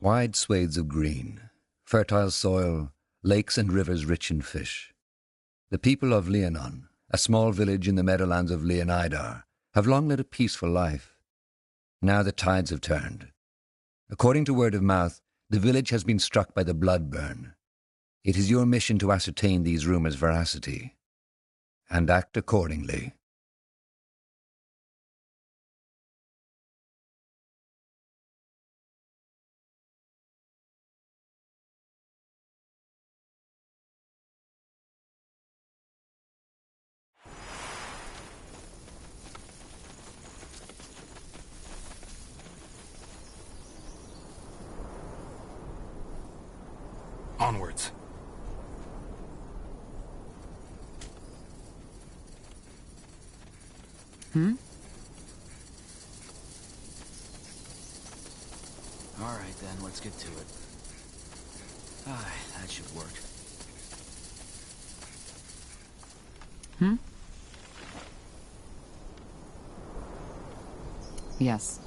Wide swathes of green, fertile soil, lakes and rivers rich in fish. The people of Leonon, a small village in the meadowlands of Leonidar, have long led a peaceful life. Now the tides have turned. According to word of mouth, the village has been struck by the blood burn. It is your mission to ascertain these rumors' veracity and act accordingly. Onwards. All right, then, let's get to it. That should work. Yes.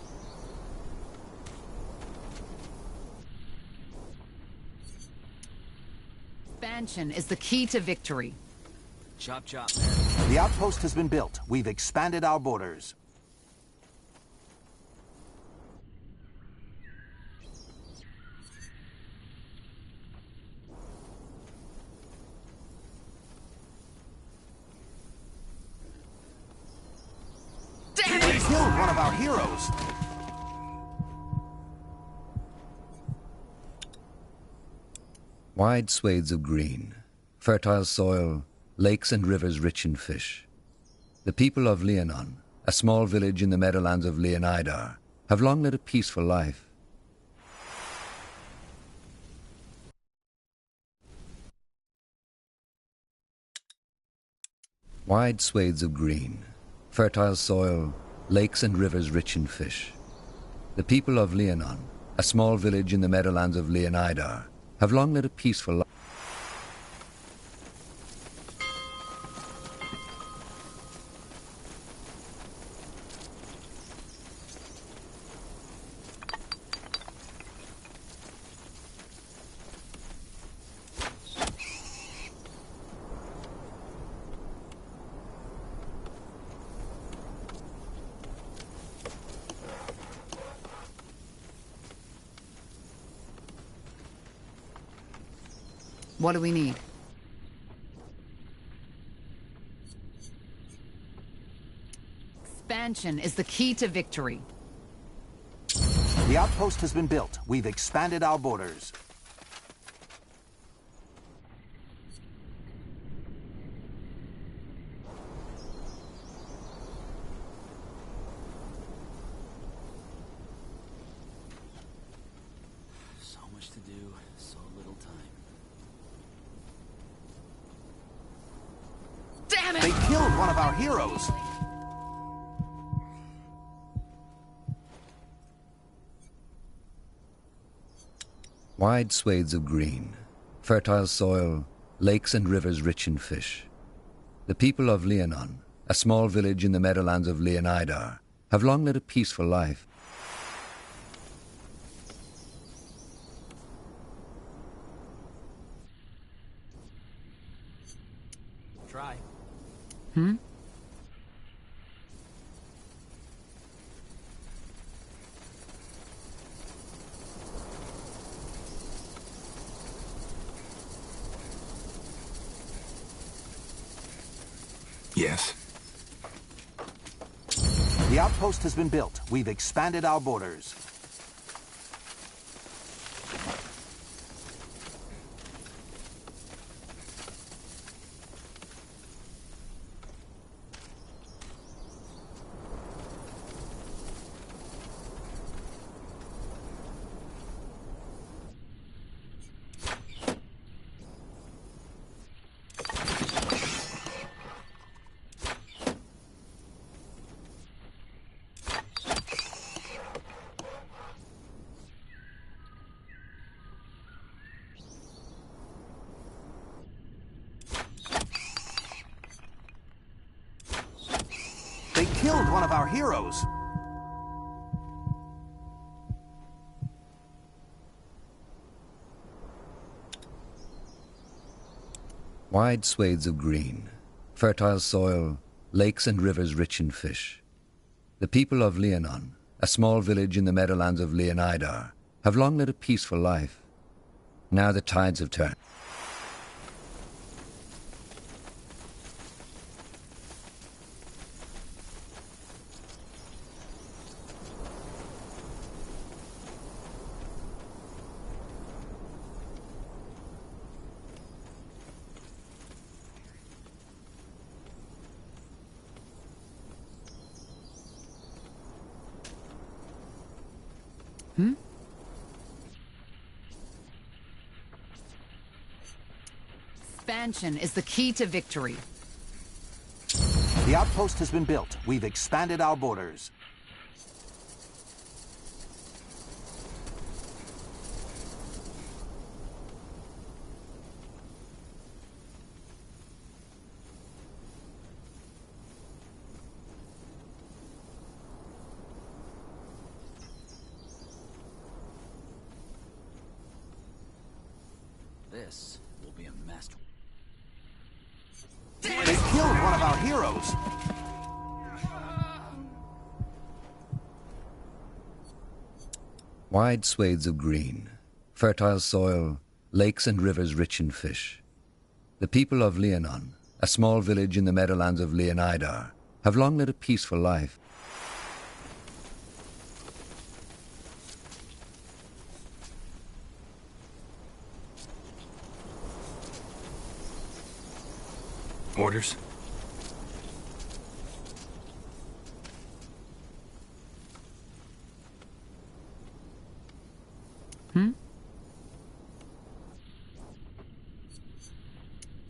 Expansion is the key to victory. Chop chop, man. The outpost has been built. We've expanded our borders. Damn They it! killed one of our heroes. Wide swathes of green, fertile soil, lakes and rivers rich in fish. The people of Leonon, a small village in the meadowlands of Leonidar, have long led a peaceful life. Wide swathes of green, fertile soil, lakes and rivers rich in fish. The people of Leonon, a small village in the meadowlands of Leonidar, have long led a peaceful life. What do we need? Expansion is the key to victory. The outpost has been built. We've expanded our borders. So much to do, so little time. Damn it! They killed one of our heroes. Wide swathes of green, fertile soil, lakes and rivers rich in fish. The people of Leonon, a small village in the meadowlands of Leonidar, have long led a peaceful life. Try. Yes. The outpost has been built. We've expanded our borders. They killed one of our heroes. Wide swathes of green, fertile soil, lakes and rivers rich in fish. The people of Leonon, a small village in the meadowlands of Leonidar, have long led a peaceful life. Now the tides have turned. Expansion is the key to victory. The outpost has been built. We've expanded our borders. This will be a master. They killed one of our heroes. Wide swathes of green, fertile soil, lakes and rivers rich in fish. The people of Leonon, a small village in the meadowlands of Leonidar, have long led a peaceful life. Orders?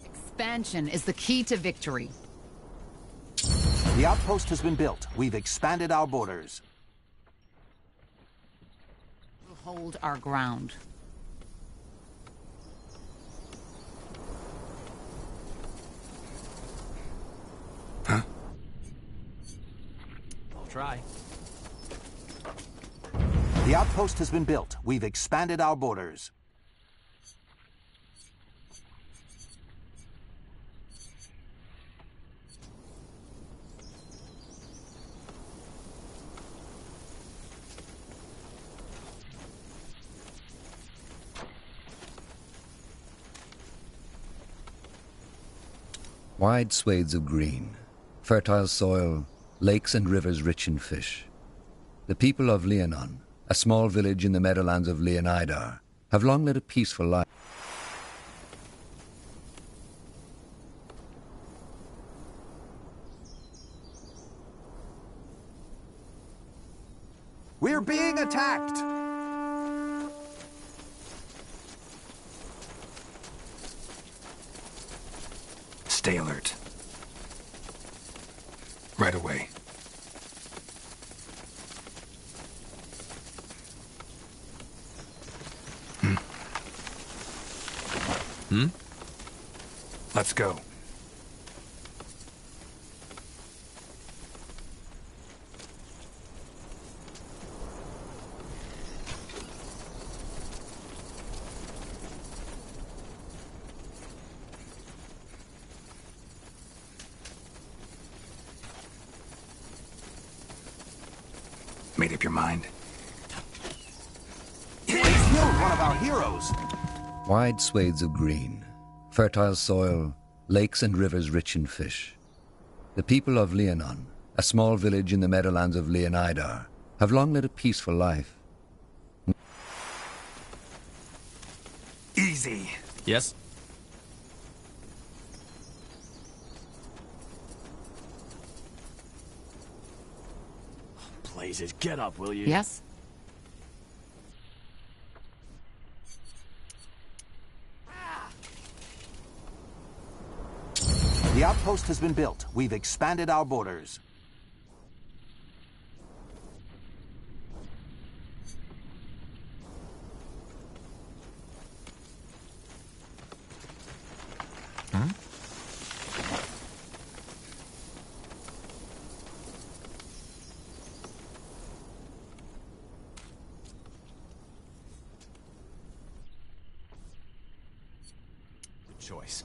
Expansion is the key to victory. The outpost has been built. We've expanded our borders. We'll hold our ground. Huh? I'll try. The outpost has been built. We've expanded our borders. Wide swathes of green, fertile soil, lakes and rivers rich in fish. The people of Leonon, a small village in the meadowlands of Leonidar, have long led a peaceful life. We're being attacked! Stay alert. Right away. Let's go. Made up your mind? They killed one of our heroes! Wide swathes of green, fertile soil, lakes and rivers rich in fish. The people of Leonon, a small village in the meadowlands of Leonidar, have long led a peaceful life. Easy. Yes? Blazes, get up, will you? Yes? The outpost has been built. We've expanded our borders. Good choice.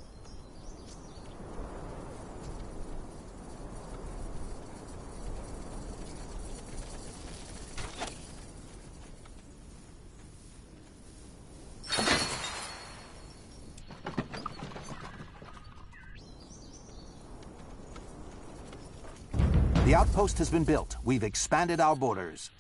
The outpost has been built. We've expanded our borders.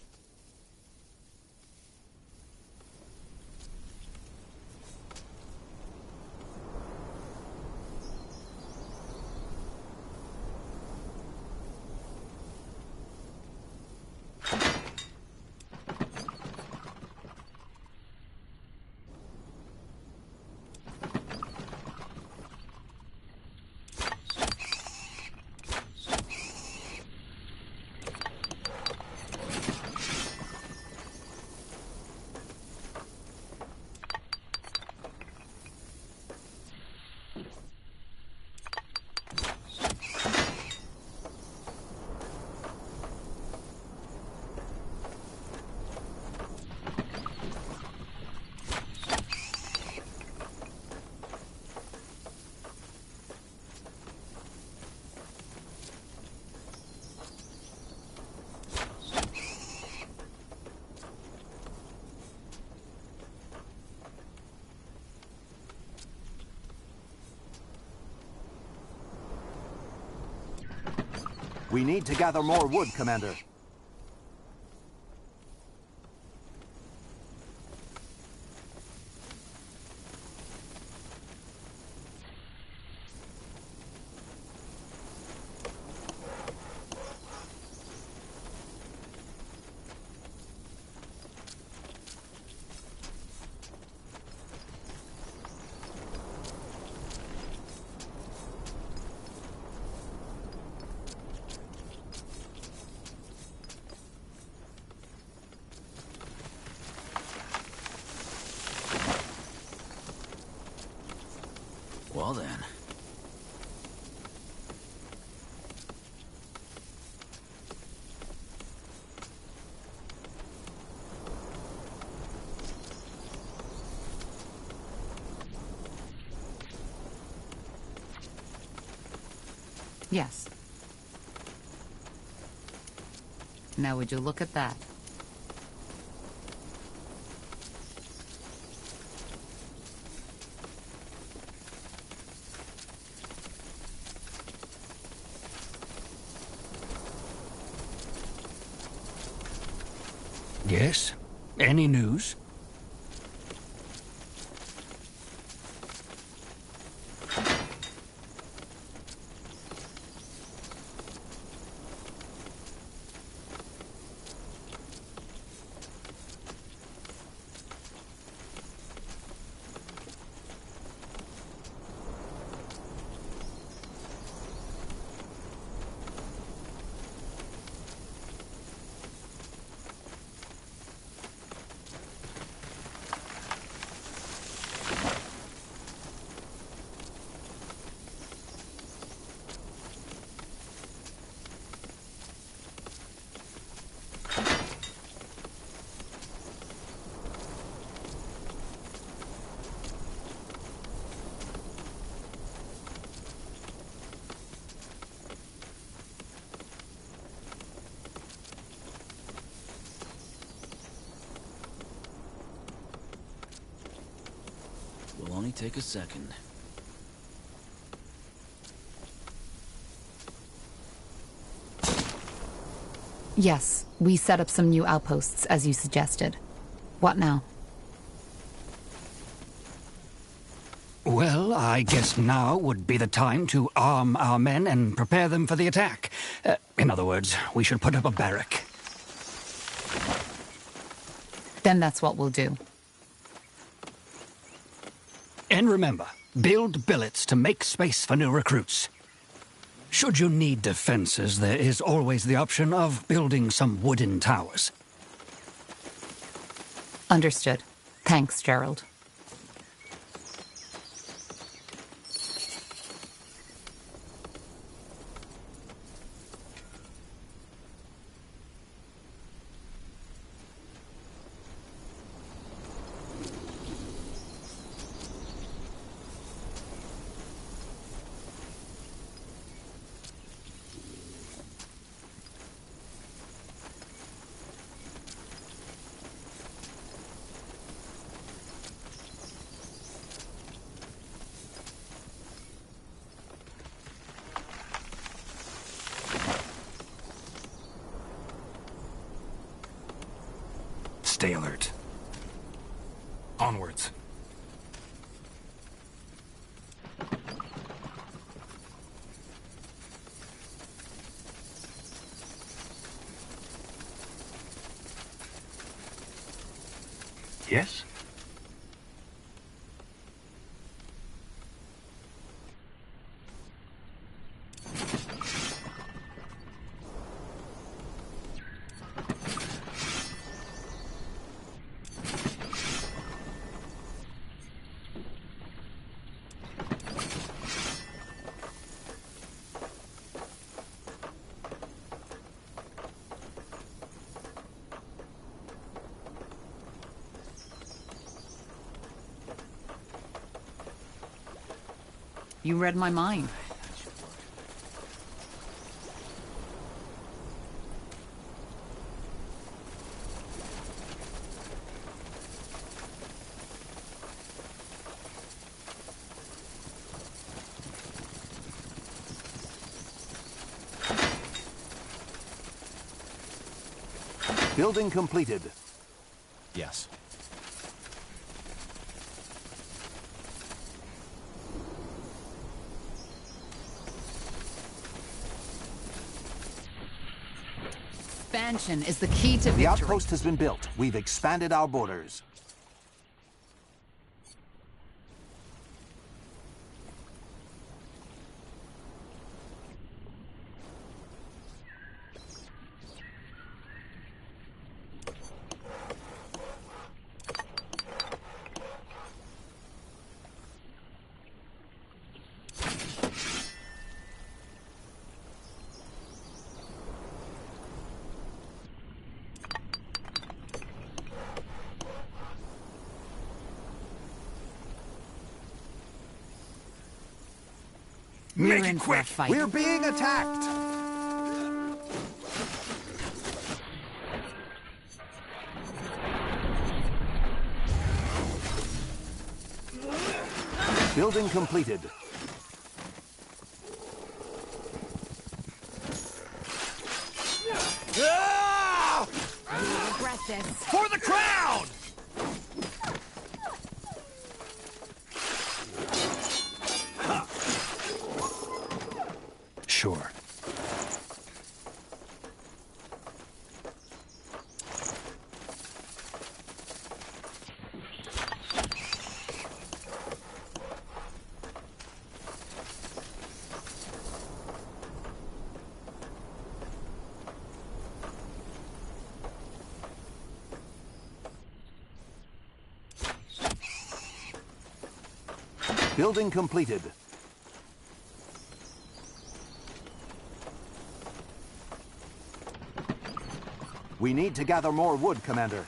We need to gather more wood, Commander. Well then. Yes. Now would you look at that? Yes? Any news? Will only take a second. Yes, we set up some new outposts, as you suggested. What now? Well, I guess now would be the time to arm our men and prepare them for the attack. In other words, we should put up a barrack. Then that's what we'll do. And remember, build billets to make space for new recruits. Should you need defenses, there is always the option of building some wooden towers. Understood. Thanks, Gerald. Stay alert. Onwards. Yes? You read my mind. Building completed. Yes. Expansion is the key to victory. The outpost has been built. We've expanded our borders. We're Make in it for a quick! fight. We're being attacked! Building completed. Regret this. For the crown! Sure. Building completed. We need to gather more wood, Commander.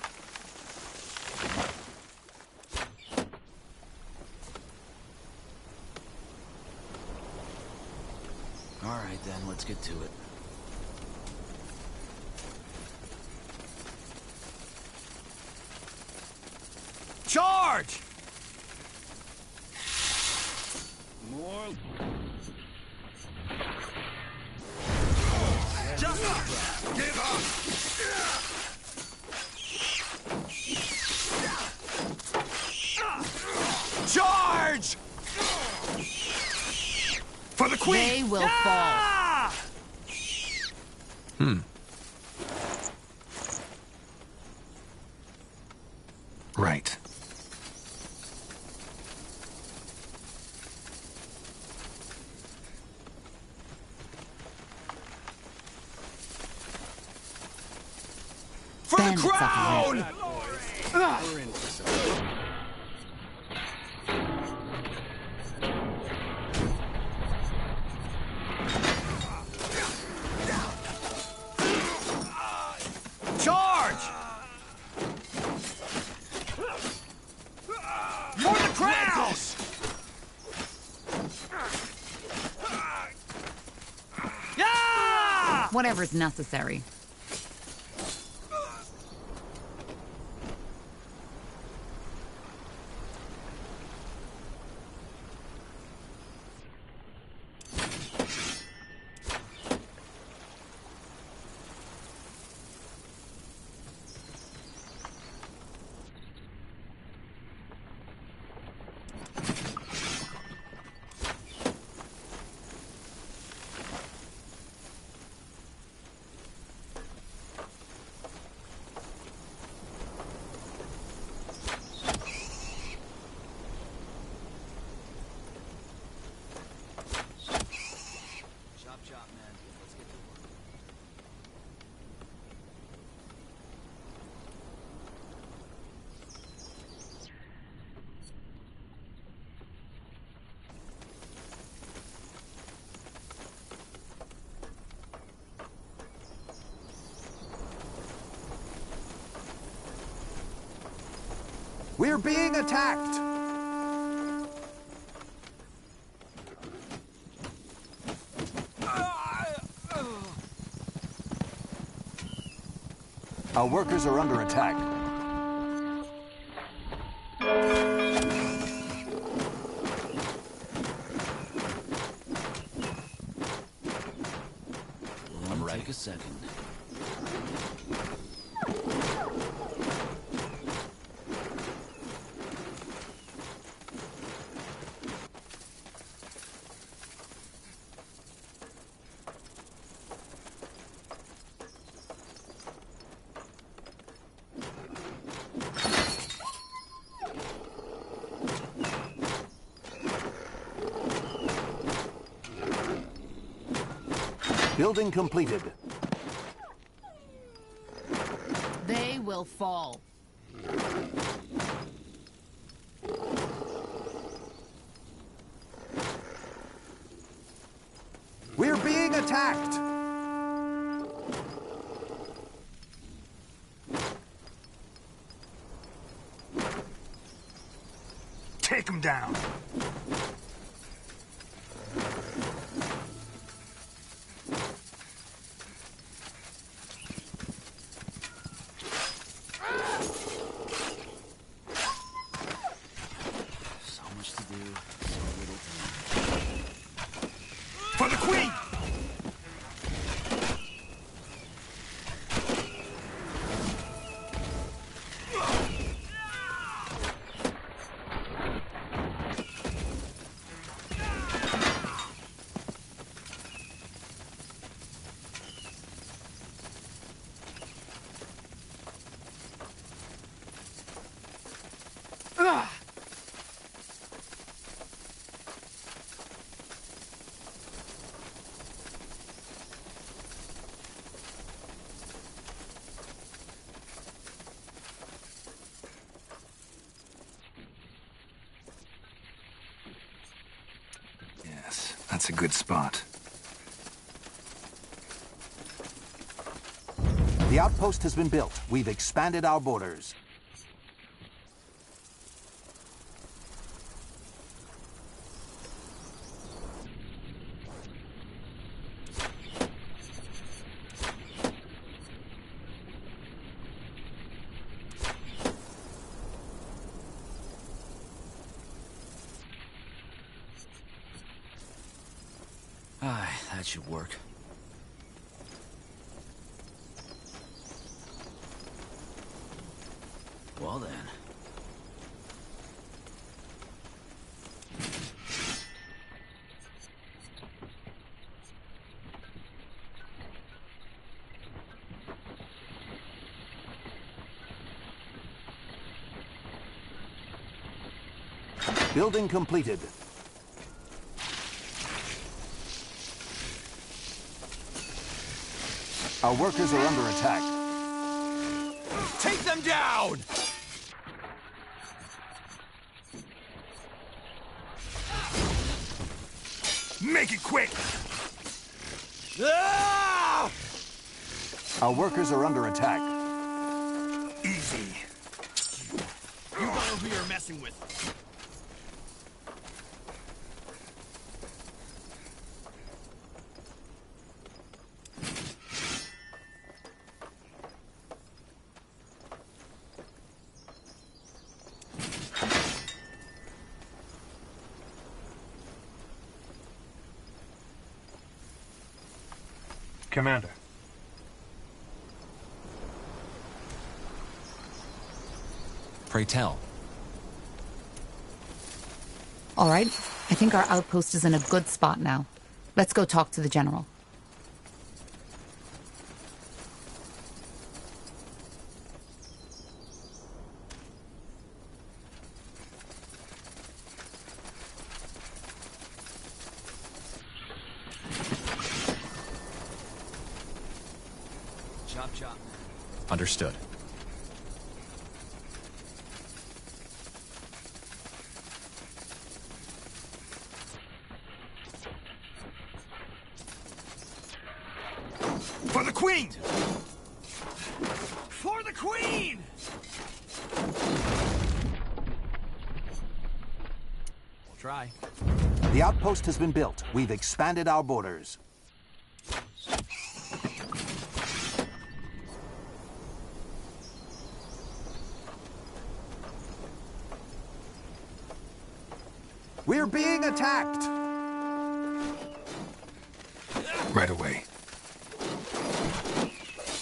All right, then, let's get to it. Charge! More. Give up! Charge! For the queen! They will fall. Right. For the Bandits up crown! Charge! For the crown! Yeah! Whatever's necessary. We're being attacked! Our workers are under attack. I'm right. Take a second. Building completed. They will fall. We're being attacked! Take him down. So much to do, so little time. For the queen! Yes, that's a good spot. The outpost has been built. We've expanded our borders. That should work. Well then. Building completed. Our workers are under attack. Take them down! Make it quick! Ah! Our workers are under attack. Easy. You don't know who you're messing with. Commander. Pray tell. All right, I think our outpost is in a good spot now. Let's go talk to the general. Chop chop. Understood. For the queen! For the queen! try. The outpost has been built. We've expanded our borders. We're being attacked! Right away.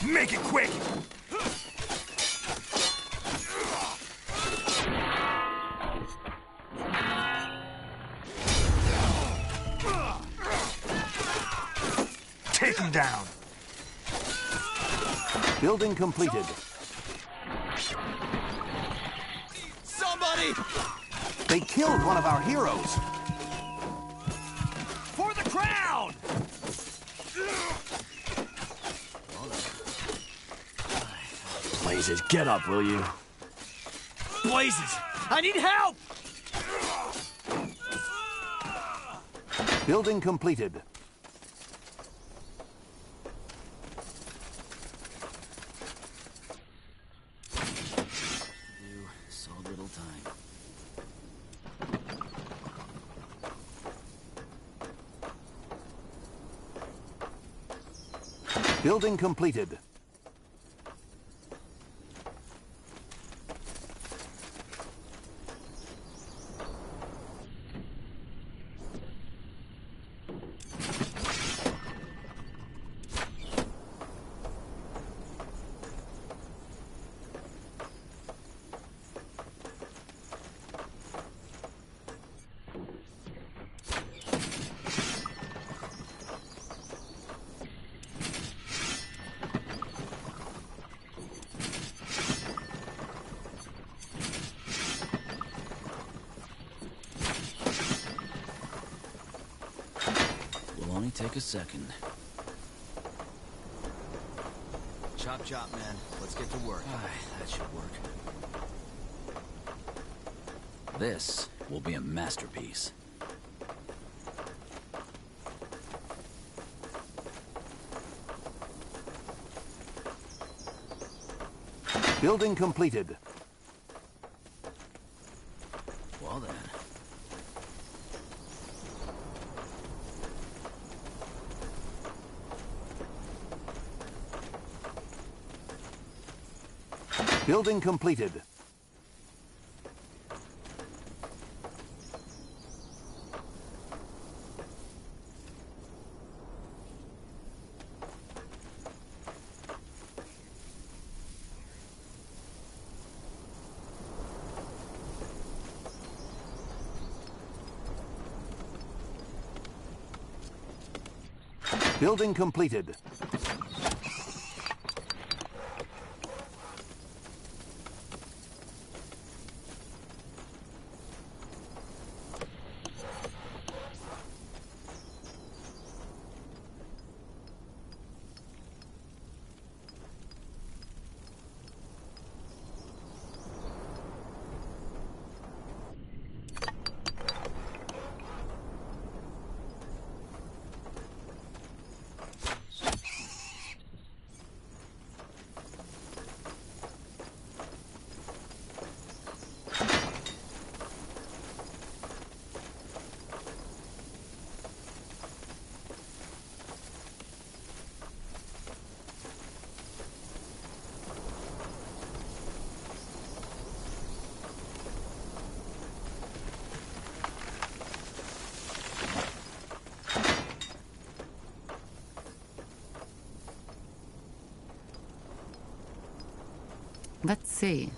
Make it quick! Take him down! Building completed. Somebody! They killed one of our heroes! For the crown! Blazes, get up, will you? Blazes! I need help! Building completed. Do so little time. Building completed. Will only take a second. Chop chop, man. Let's get to work. That should work. This will be a masterpiece. Building completed. Well then. Building completed. Building completed. Let's see.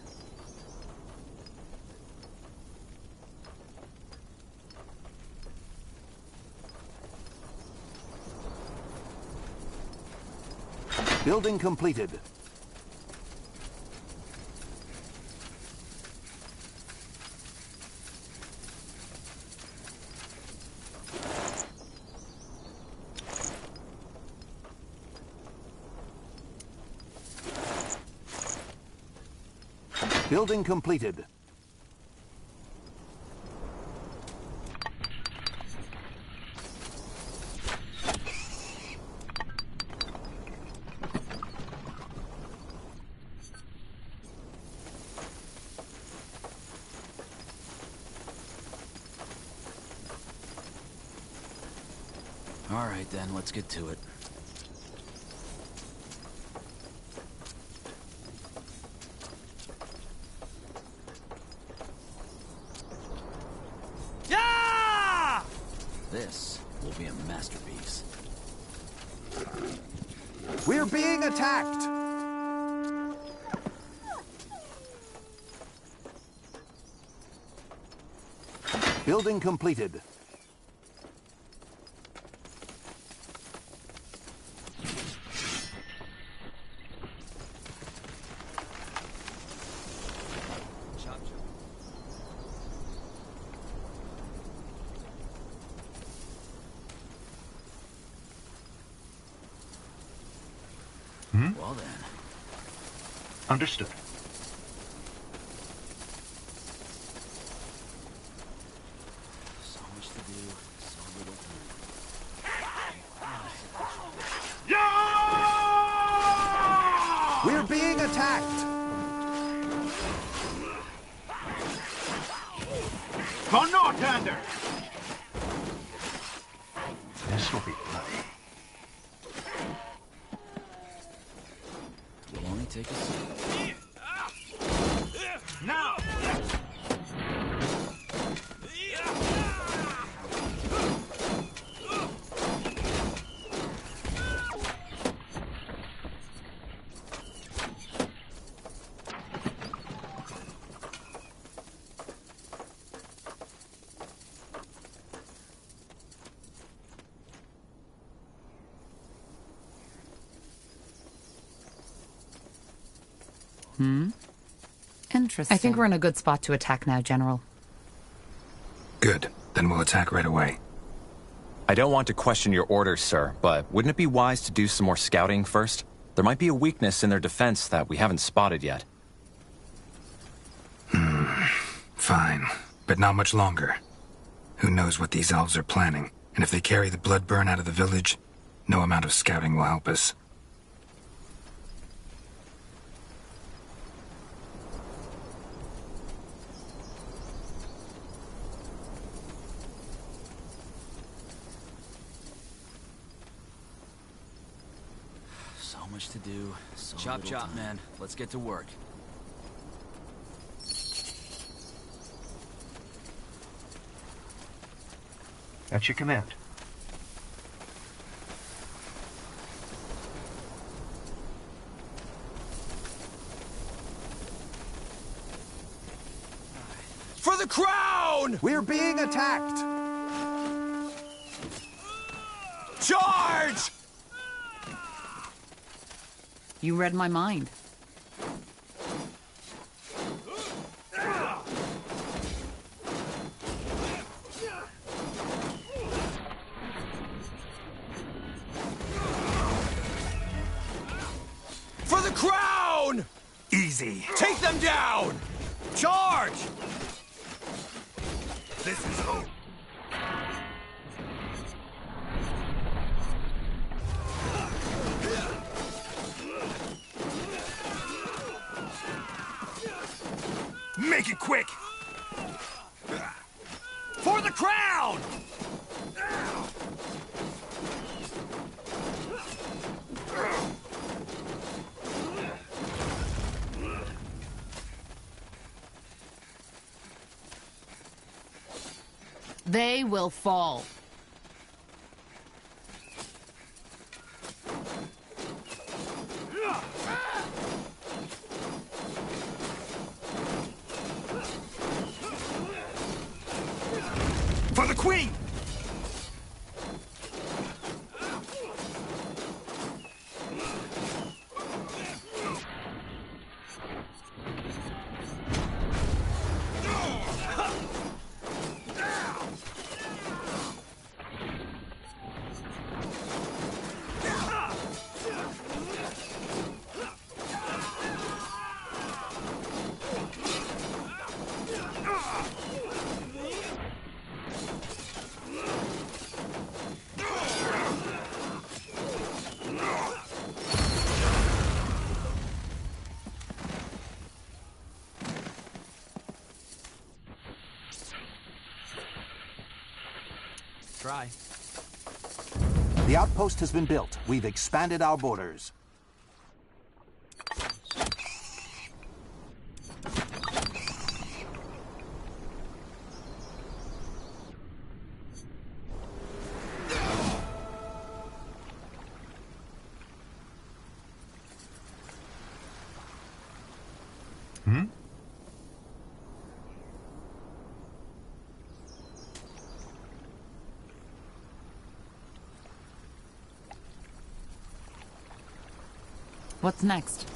Building completed. Building completed. All right, then, let's get to it. Yeah! This will be a masterpiece. We're being attacked! Building completed. Well then. Understood. So much to do, so little time. We're being attacked! Von Northander! This will be bloody. We'll only take a second. Now! Interesting. I think we're in a good spot to attack now, General. Good. Then we'll attack right away. I don't want to question your orders, sir, but wouldn't it be wise to do some more scouting first? There might be a weakness in their defense that we haven't spotted yet. Fine. But not much longer. Who knows what these elves are planning? And if they carry the blood burn out of the village, no amount of scouting will help us. So much to do, so chop chop, time. Man. Let's get to work. At your command. For the crown! We're being attacked! Charge! You read my mind. For the crown! Easy. Take them down! Charge! This is hope. Make it quick! For the crown! They will fall. For the queen! Try. The outpost has been built. We've expanded our borders. What's next?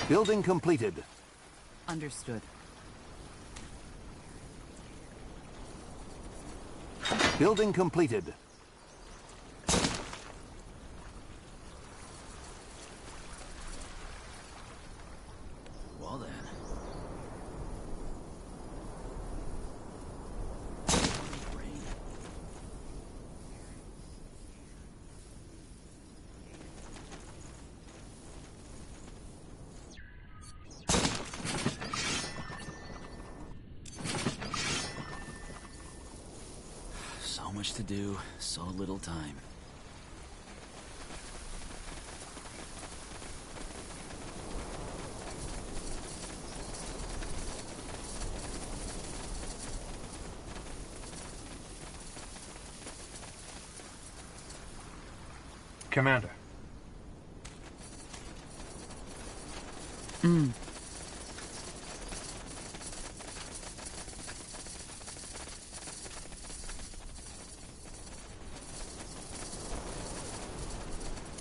Building completed. Understood. Building completed. Well then. So much to do, so little time. Commander.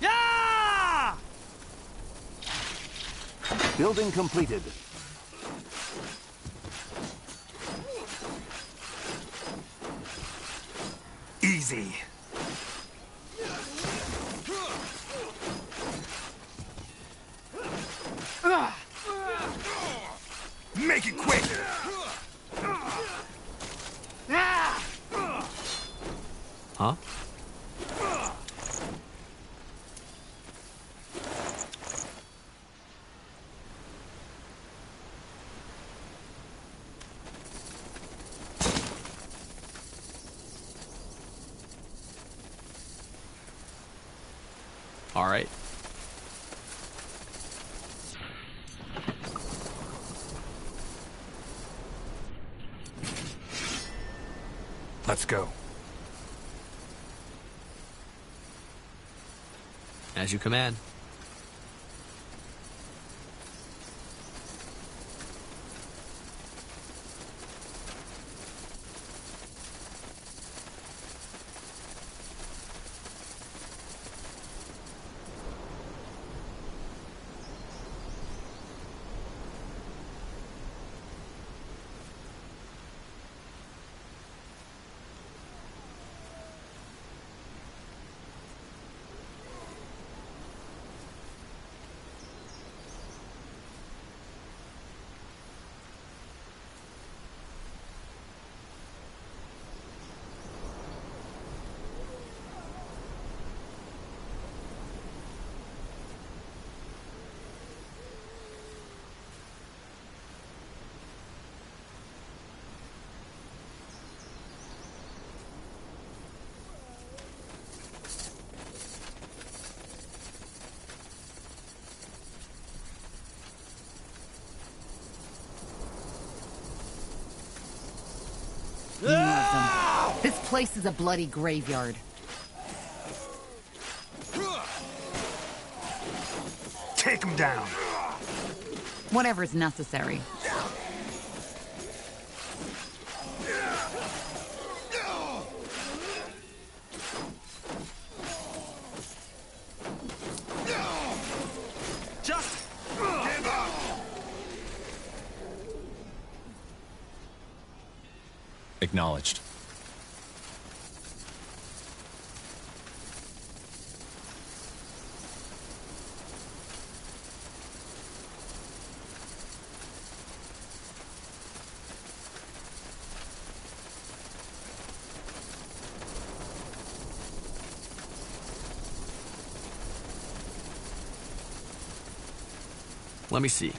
Yeah! Building completed. Easy. Make it quick! Huh? All right. Let's go. As you command. You moved them. This place is a bloody graveyard. Take him down. Whatever's necessary. Just Give up. Acknowledged. Let me see.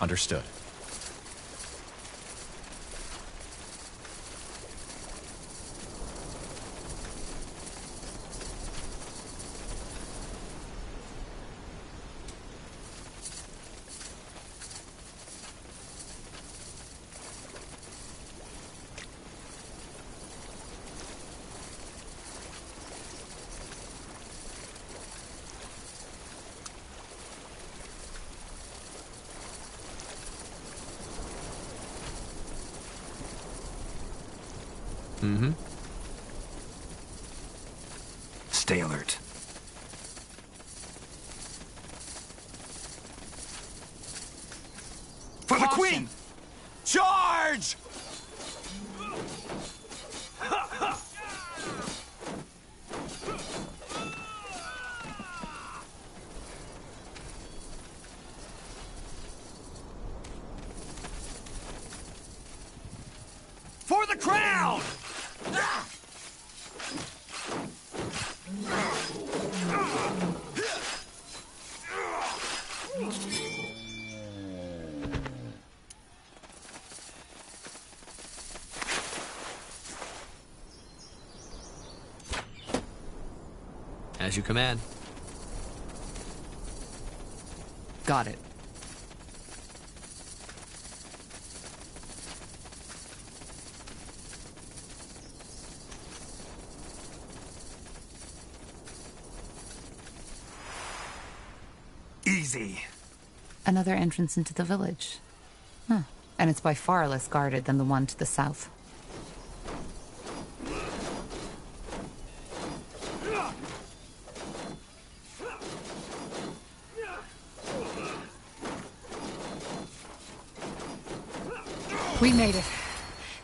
Understood. Mm-hmm. Stay alert. For the Queen! Charge! For the crown! As you command. Got it. Easy. Another entrance into the village. Huh. And it's by far less guarded than the one to the south. We made it.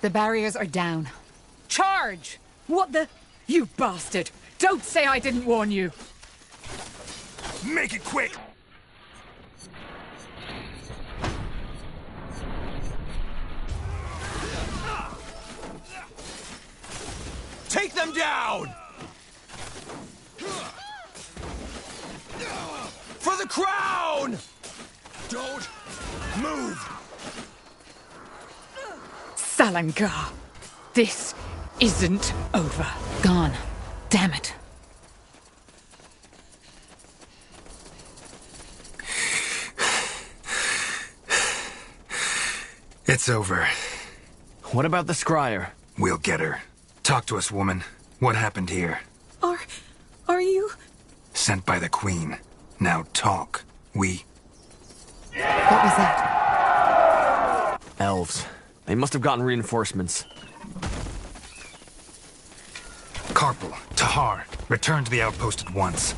The barriers are down. Charge! What the... You bastard! Don't say I didn't warn you! Make it quick! Take them down! For the crown! Don't move! Salangar! This isn't over. Gone. Damn it. It's over. What about the scryer? We'll get her. Talk to us, woman. What happened here? Are you... Sent by the Queen. Now talk. What was that? Elves. They must have gotten reinforcements. Corporal, Tahar, return to the outpost at once.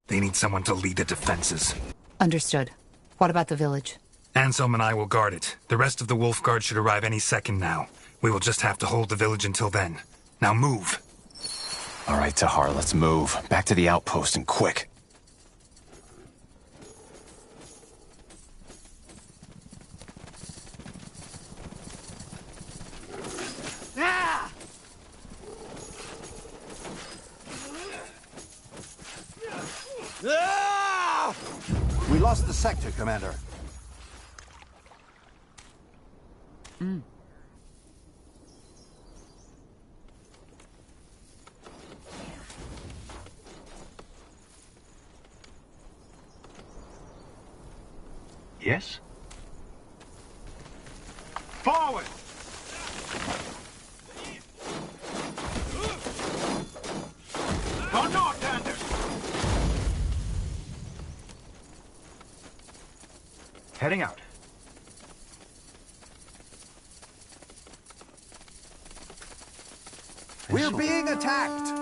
They need someone to lead the defenses. Understood. What about the village? Anselm and I will guard it. The rest of the Wolf Guard should arrive any second now. We will just have to hold the village until then. Now move! All right, Tahar, let's move. Back to the outpost and quick. We lost the sector, Commander. Yes? Forward! Go north, Anders! Heading out. We're being attacked!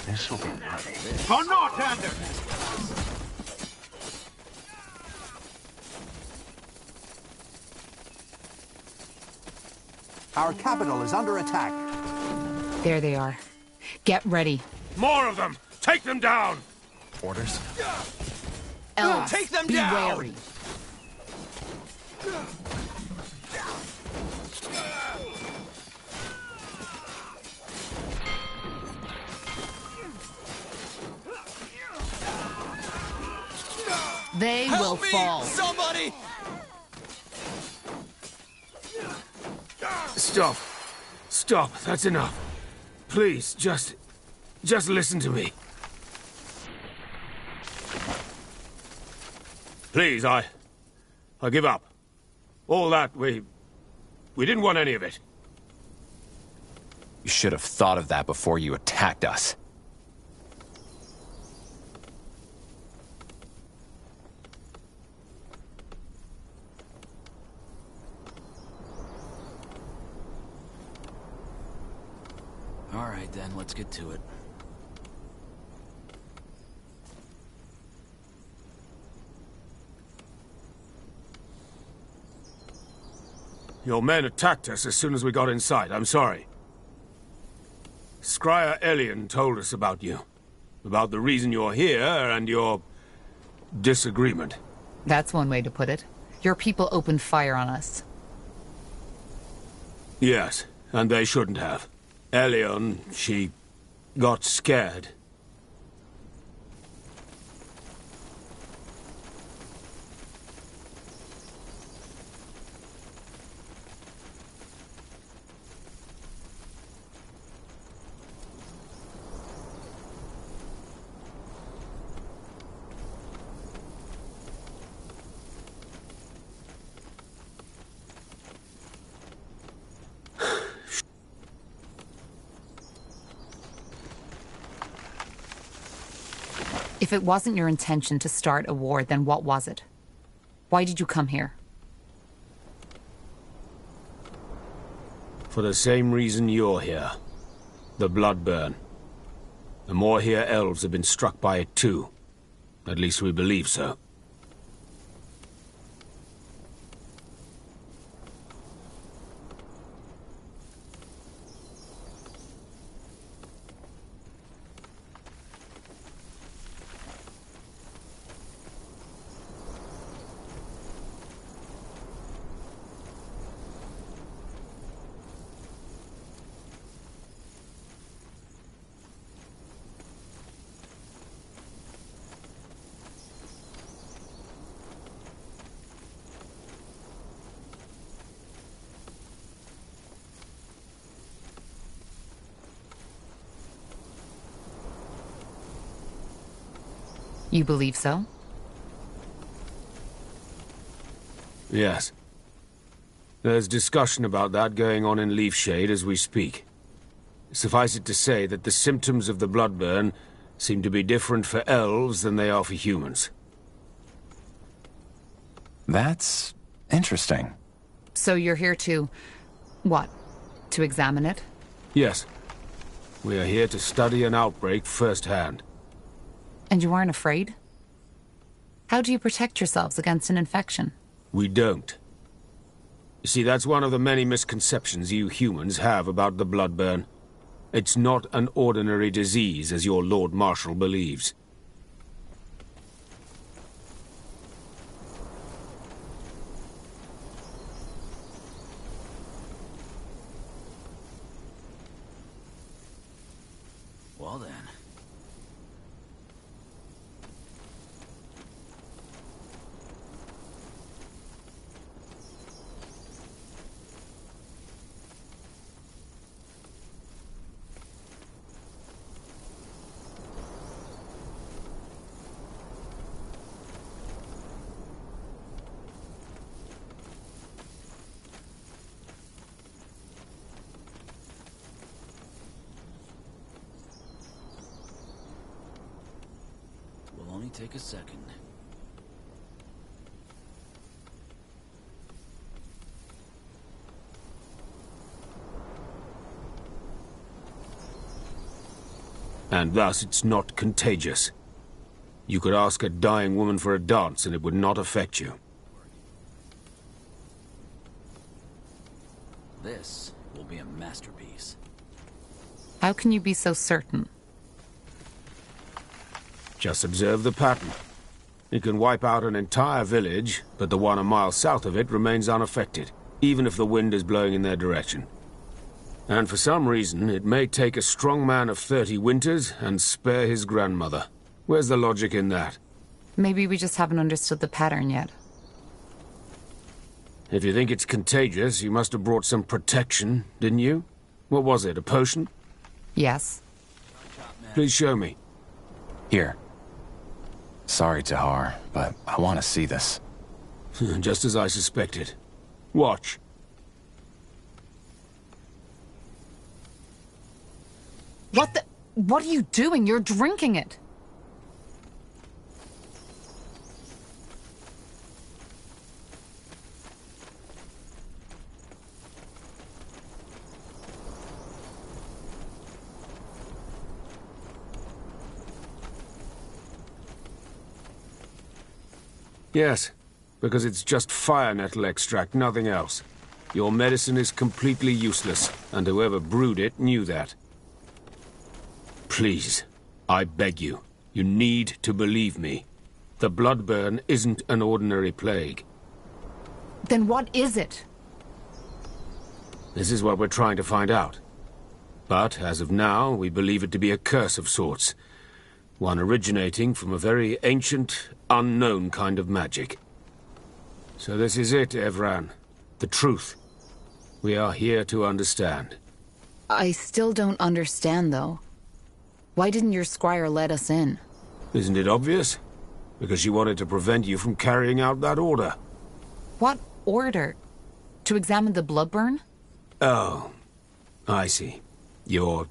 This will be bloody. Go north, Anders! Our capital is under attack. There they are. Get ready. More of them! Take them down! Orders? Elves, Take them be down! wary. They will Help me! fall. Somebody! Stop. Stop. That's enough. Please, just listen to me. Please, I give up. All that, we didn't want any of it. You should have thought of that before you attacked us. All right, then, let's get to it. Your men attacked us as soon as we got inside. I'm sorry. Scryer Elian told us about you. About the reason you're here and your disagreement. That's one way to put it. Your people opened fire on us. Yes, and they shouldn't have. Elian, she got scared. If it wasn't your intention to start a war, then what was it? Why did you come here? For the same reason you're here. The Bloodburn. The more here elves have been struck by it too. At least we believe so. You believe so? Yes. There's discussion about that going on in Leafshade as we speak. Suffice it to say that the symptoms of the Bloodburn seem to be different for elves than they are for humans. That's interesting. So you're here to... what? To examine it? Yes. We are here to study an outbreak firsthand. And you aren't afraid? How do you protect yourselves against an infection? We don't. You see, that's one of the many misconceptions you humans have about the Bloodburn. It's not an ordinary disease, as your Lord Marshal believes. Well, then. only take a second. And thus it's not contagious. You could ask a dying woman for a dance and it would not affect you. This will be a masterpiece. How can you be so certain? Just observe the pattern. It can wipe out an entire village, but the one a mile south of it remains unaffected, even if the wind is blowing in their direction. And for some reason, it may take a strong man of 30 winters and spare his grandmother. Where's the logic in that? Maybe we just haven't understood the pattern yet. If you think it's contagious, you must have brought some protection, didn't you? What was it, a potion? Yes. Please show me. Here. Sorry, Tahar, but I want to see this. Just as I suspected. Watch. What are you doing? You're drinking it. Yes, because it's just fire nettle extract, nothing else. Your medicine is completely useless, and whoever brewed it knew that. Please, I beg you, you need to believe me. The bloodburn isn't an ordinary plague. Then what is it? This is what we're trying to find out. But, as of now, we believe it to be a curse of sorts. One originating from a very ancient, unknown kind of magic. So this is it, Evran. The truth. We are here to understand. I still don't understand, though. Why didn't your squire let us in? Isn't it obvious? Because she wanted to prevent you from carrying out that order. What order? To examine the bloodburn? Oh, I see. Your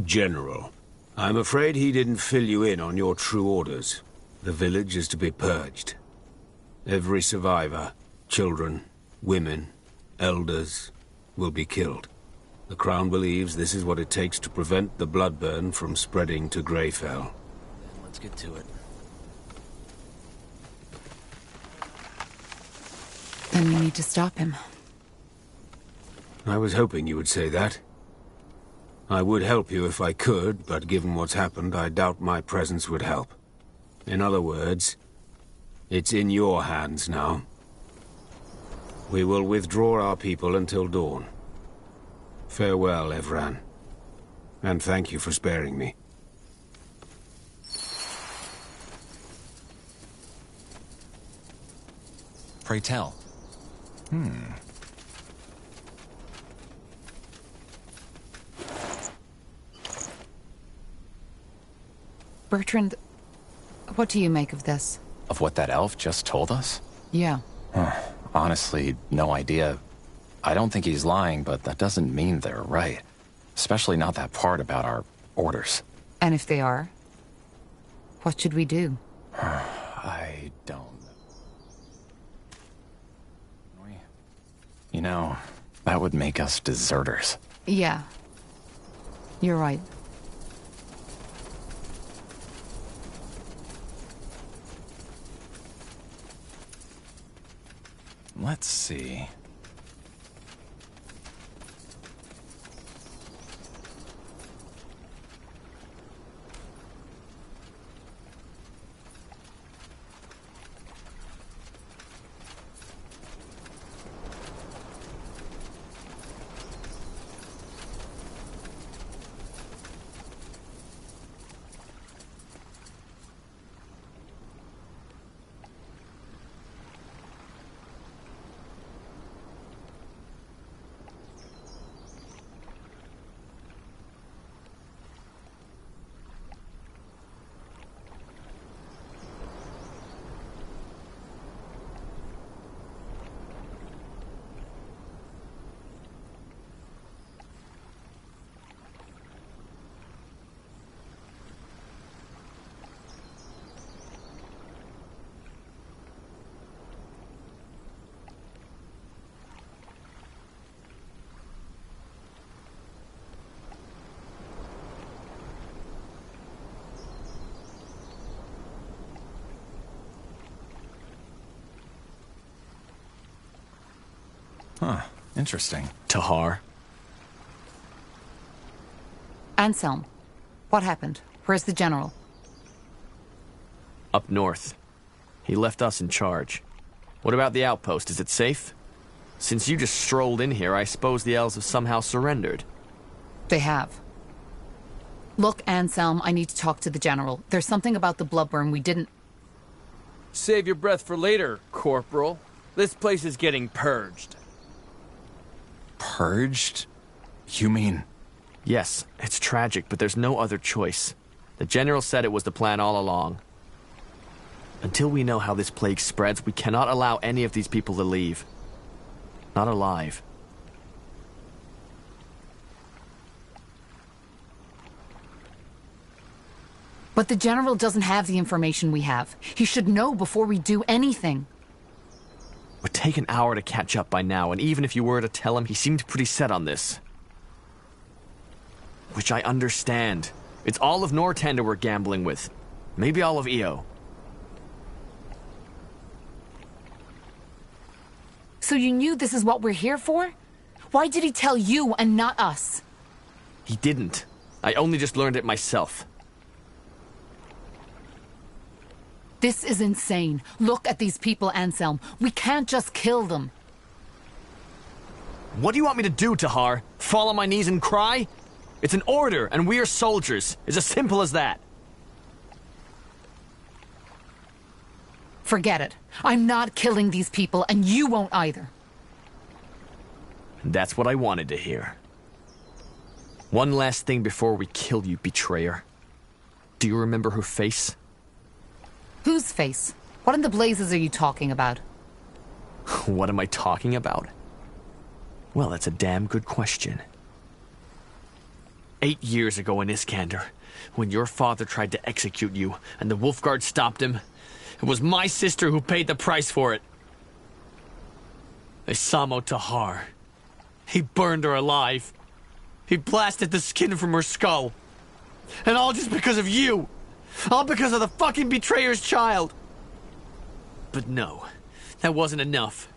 general. I'm afraid he didn't fill you in on your true orders. The village is to be purged. Every survivor, children, women, elders, will be killed. The Crown believes this is what it takes to prevent the bloodburn from spreading to Greyfell. Then let's get to it. Then we need to stop him. I was hoping you would say that. I would help you if I could, but given what's happened, I doubt my presence would help. In other words, it's in your hands now. We will withdraw our people until dawn. Farewell, Evran. And thank you for sparing me. Pray tell. Bertrand, what do you make of this? Of what that elf just told us? Yeah. Honestly, no idea. I don't think he's lying, but that doesn't mean they're right. Especially not that part about our orders. And if they are, what should we do? I don't know. You know, that would make us deserters. Yeah. You're right. Let's see. Huh. Interesting. Tahar. Anselm, what happened? Where's the general? Up north. He left us in charge. What about the outpost? Is it safe? Since you just strolled in here, I suppose the elves have somehow surrendered. They have. Look, Anselm, I need to talk to the general. There's something about the bloodburn we didn't... Save your breath for later, Corporal. This place is getting purged. Purged? You mean... Yes, it's tragic, but there's no other choice. The general said it was the plan all along. Until we know how this plague spreads, we cannot allow any of these people to leave. Not alive. But the general doesn't have the information we have. He should know before we do anything. It would take an hour to catch up by now, and even if you were to tell him, he seemed pretty set on this. Which I understand. It's all of Northander we're gambling with. Maybe all of EO. So you knew this is what we're here for? Why did he tell you and not us? He didn't. I only just learned it myself. This is insane. Look at these people, Anselm. We can't just kill them. What do you want me to do, Tahar? Fall on my knees and cry? It's an order, and we are soldiers. It's as simple as that. Forget it. I'm not killing these people, and you won't either. And that's what I wanted to hear. One last thing before we kill you, betrayer. Do you remember her face? Whose face? What in the blazes are you talking about? What am I talking about? Well, that's a damn good question. 8 years ago in Iskander, when your father tried to execute you and the Wolfguard stopped him, it was my sister who paid the price for it. Isamo Tahar. He burned her alive. He blasted the skin from her skull. And all just because of you. All because of the fucking betrayer's child. But no, that wasn't enough.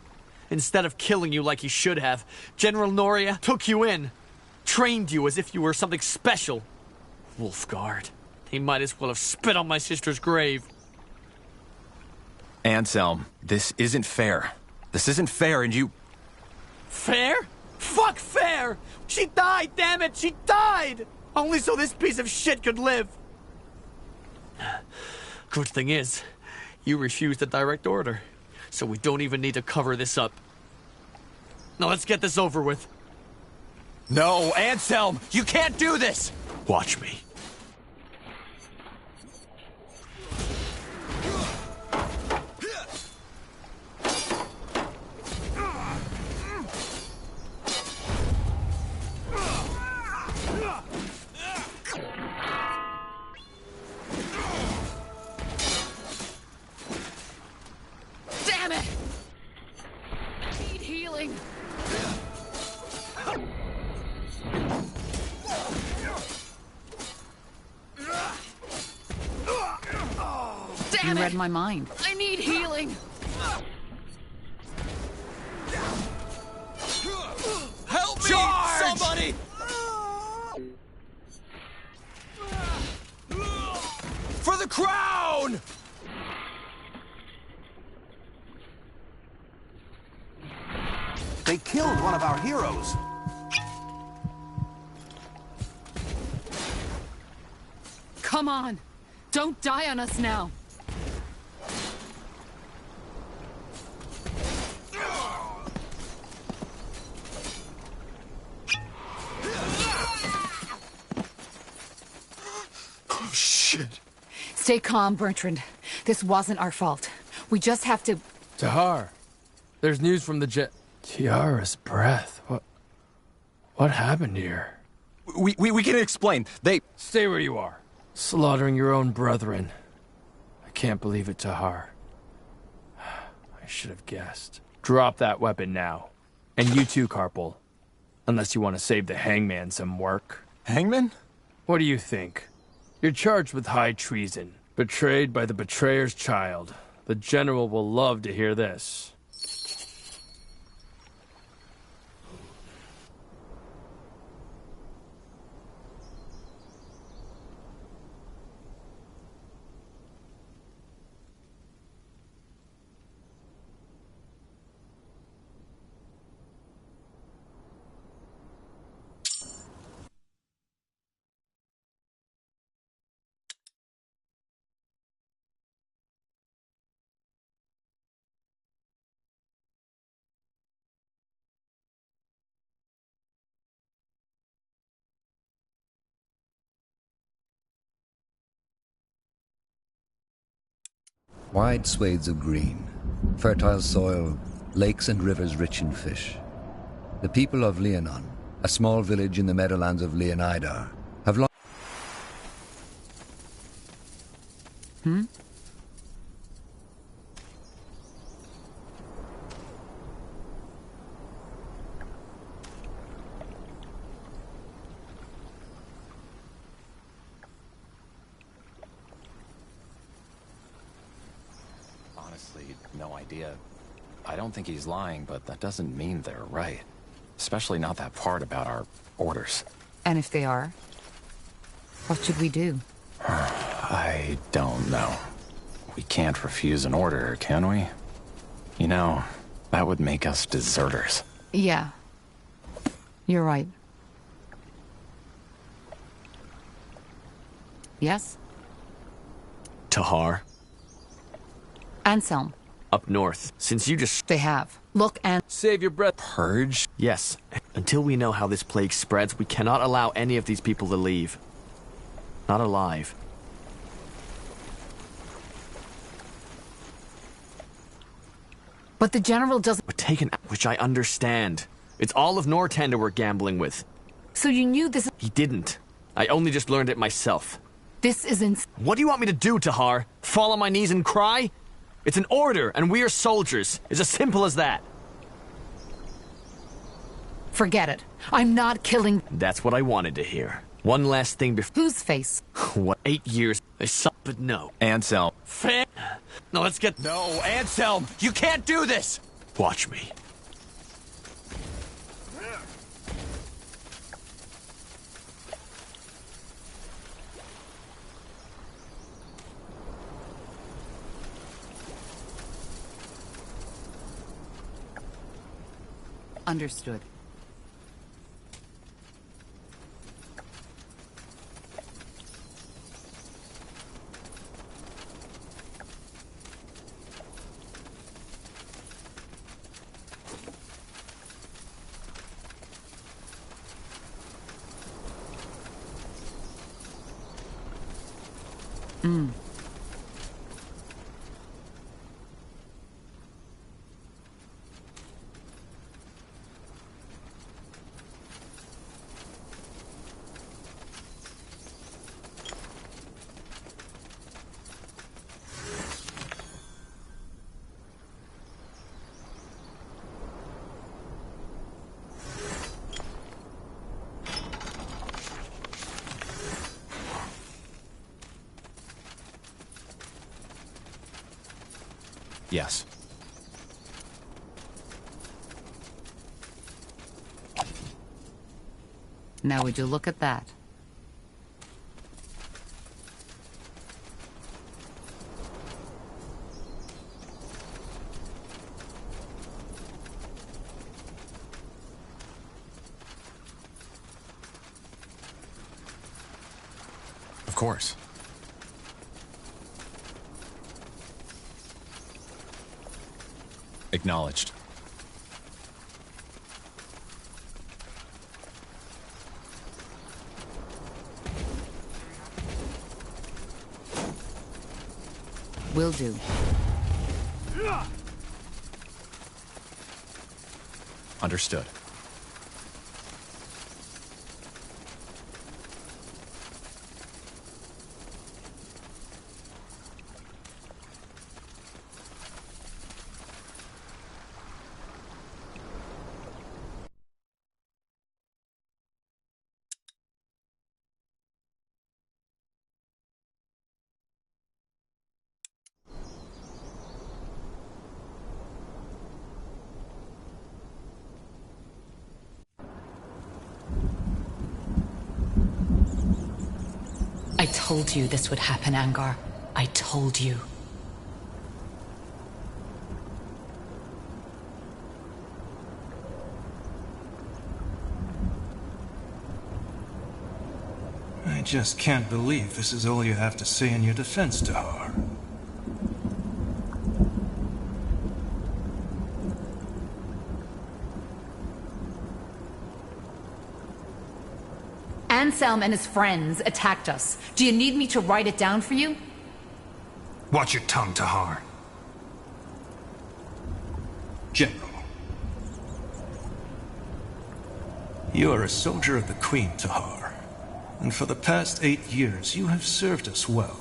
Instead of killing you like he should have, General Noria took you in. Trained you as if you were something special. Wolfguard. He might as well have spit on my sister's grave. Anselm, this isn't fair. This isn't fair, and you... Fair? Fuck fair! She died, damn it! She died! Only so this piece of shit could live. Good thing is, you refused a direct order, so we don't even need to cover this up. Now let's get this over with. No, Anselm! You can't do this! Watch me. Damn it! I need healing. You read my mind. I need healing. Help me! Charge! Somebody! For the crown! They killed one of our heroes. Come on. Don't die on us now. Oh, shit. Stay calm, Bertrand. This wasn't our fault. We just have to... Tahar, there's news from the jet. Tiara's breath. What happened here? We can explain. They... Stay where you are. Slaughtering your own brethren. I can't believe it, Tahar. I should have guessed. Drop that weapon now. And you too, Carpal. Unless you want to save the hangman some work. Hangman? What do you think? You're charged with high treason. Betrayed by the betrayer's child. The general will love to hear this. Wide swathes of green, fertile soil, lakes and rivers rich in fish. The people of Leonon, a small village in the meadowlands of Leonidar, have long... Honestly, no idea. I don't think he's lying, but that doesn't mean they're right. Especially not that part about our orders. And if they are, what should we do? I don't know. We can't refuse an order, can we? You know, that would make us deserters. Yeah. You're right. Yes? Tahar. Anselm. Up north. Since you just... They have. Look and... Save your breath. Purge? Yes. Until we know how this plague spreads, we cannot allow any of these people to leave. Not alive. But the General doesn't... We're taken... Which I understand. It's all of Northander we're gambling with. So you knew this... He didn't. I only just learned it myself. This isn't... What do you want me to do, Tahar? Fall on my knees and cry? It's an order, and we are soldiers. It's as simple as that. Forget it. I'm not killing... That's what I wanted to hear. One last thing before... Whose face? What? 8 years. I saw... But no. Anselm. No, let's get... No, Anselm! You can't do this! Watch me. Understood. Yes. Now would you look at that? Of course. Acknowledged. Will do. Understood. I told you this would happen, Angar. I told you. I just can't believe this is all you have to say in your defense, Tahar. Anselm and his friends attacked us. Do you need me to write it down for you? Watch your tongue, Tahar. General. You are a soldier of the Queen, Tahar. And for the past 8 years, you have served us well.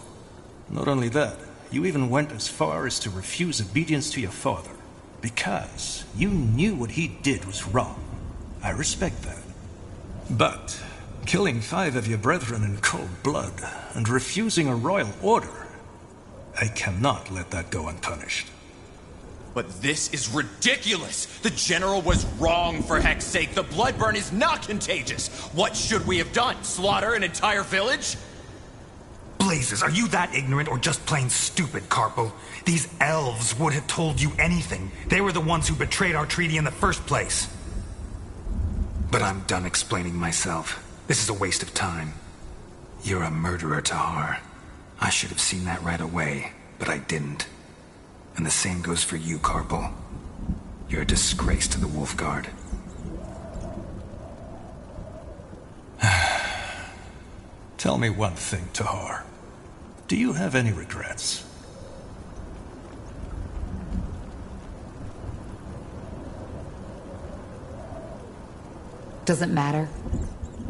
Not only that, you even went as far as to refuse obedience to your father. Because you knew what he did was wrong. I respect that. But killing 5 of your brethren in cold blood and refusing a royal order, I cannot let that go unpunished. But this is ridiculous! The General was wrong, for heck's sake! The bloodburn is not contagious! What should we have done? Slaughter an entire village? Blazes, are you that ignorant or just plain stupid, Carpal? These elves would have told you anything. They were the ones who betrayed our treaty in the first place. But I'm done explaining myself. This is a waste of time. You're a murderer, Tahar. I should have seen that right away, but I didn't. And the same goes for you, Carpal. You're a disgrace to the Wolfguard. Tell me one thing, Tahar. Do you have any regrets? Doesn't matter.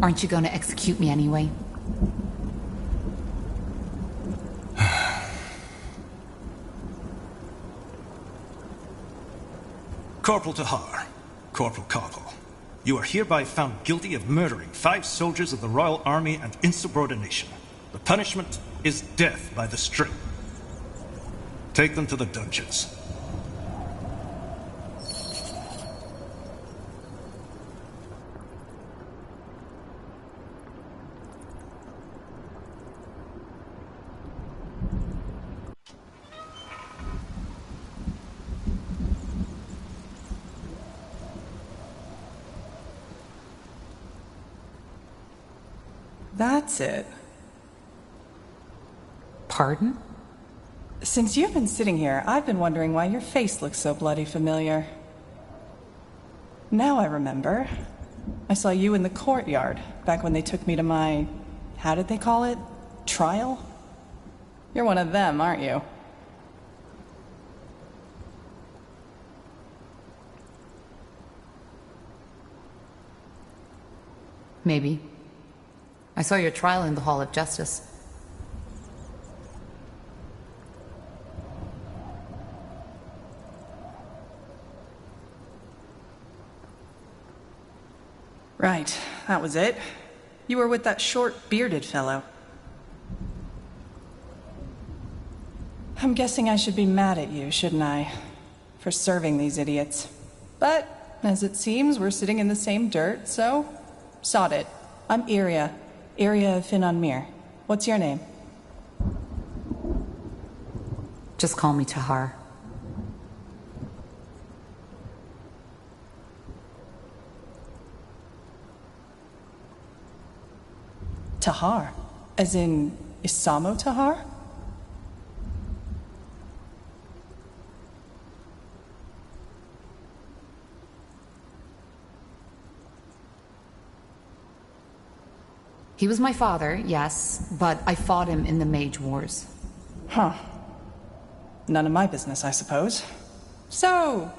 Aren't you going to execute me anyway? Corporal Tahar, Corporal Carpal, you are hereby found guilty of murdering 5 soldiers of the Royal Army and insubordination. The punishment is death by the string. Take them to the dungeons. That's it. Pardon? Since you've been sitting here, I've been wondering why your face looks so bloody familiar. Now I remember. I saw you in the courtyard, back when they took me to my... how did they call it? Trial? You're one of them, aren't you? Maybe. I saw your trial in the Hall of Justice. Right, that was it. You were with that short, bearded fellow. I'm guessing I should be mad at you, shouldn't I? For serving these idiots. But, as it seems, we're sitting in the same dirt, so... sod it. I'm Iria. Iria of Finan Mir. What's your name? Just call me Tahar. Tahar? As in Isamo Tahar? He was my father, yes, but I fought him in the Mage Wars. Huh. None of my business, I suppose. So,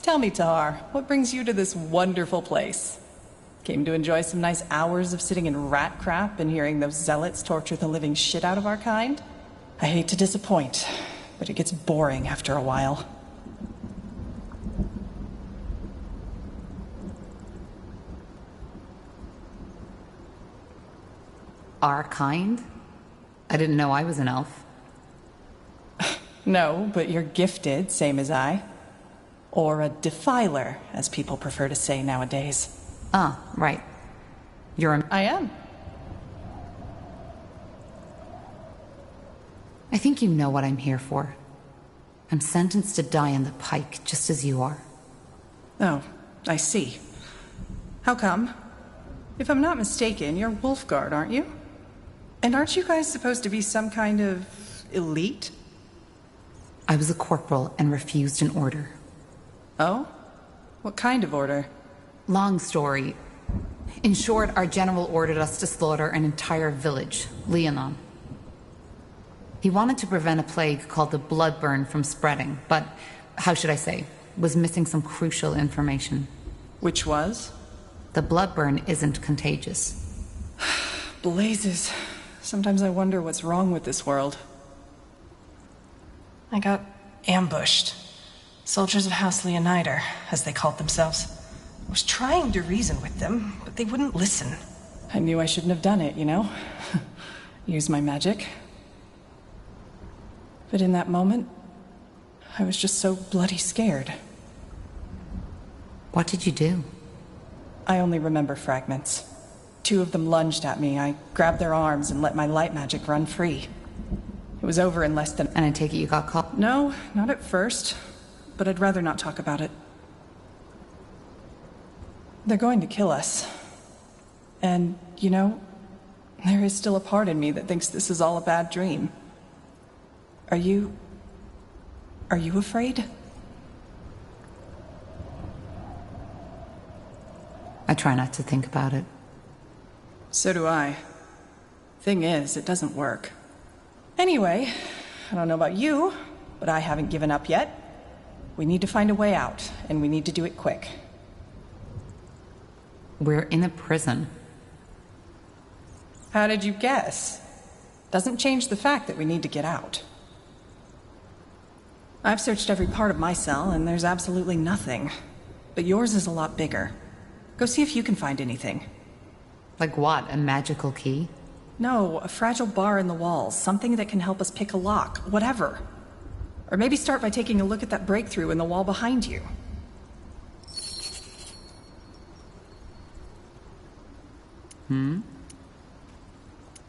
tell me, Tahar, what brings you to this wonderful place? Came to enjoy some nice hours of sitting in rat crap and hearing those zealots torture the living shit out of our kind? I hate to disappoint, but it gets boring after a while. Our kind? I didn't know I was an elf. No, but you're gifted, same as I. Or a defiler, as people prefer to say nowadays. Ah, right. You're a... I am. I think you know what I'm here for. I'm sentenced to die on the pike, just as you are. Oh, I see. How come? If I'm not mistaken, you're Wolfguard, aren't you? And aren't you guys supposed to be some kind of... elite? I was a corporal and refused an order. Oh? What kind of order? Long story. In short, our general ordered us to slaughter an entire village, Leonon. He wanted to prevent a plague called the bloodburn from spreading, but, how should I say, was missing some crucial information. Which was? The bloodburn isn't contagious. Blazes. Sometimes I wonder what's wrong with this world. I got ambushed. Soldiers of House Leonider, as they called themselves. I was trying to reason with them, but they wouldn't listen. I knew I shouldn't have done it, you know? Use my magic. But in that moment, I was just so bloody scared. What did you do? I only remember fragments. 2 of them lunged at me. I grabbed their arms and let my light magic run free. It was over in less than... And I take it you got caught? No, not at first. But I'd rather not talk about it. They're going to kill us. And, you know, there is still a part in me that thinks this is all a bad dream. Are you afraid? I try not to think about it. So do I. Thing is, it doesn't work. Anyway, I don't know about you, but I haven't given up yet. We need to find a way out, and we need to do it quick. We're in a prison. How did you guess? Doesn't change the fact that we need to get out. I've searched every part of my cell, and there's absolutely nothing. But yours is a lot bigger. Go see if you can find anything. Like what? A magical key? No, a fragile bar in the walls. Something that can help us pick a lock. Whatever. Or maybe start by taking a look at that breakthrough in the wall behind you.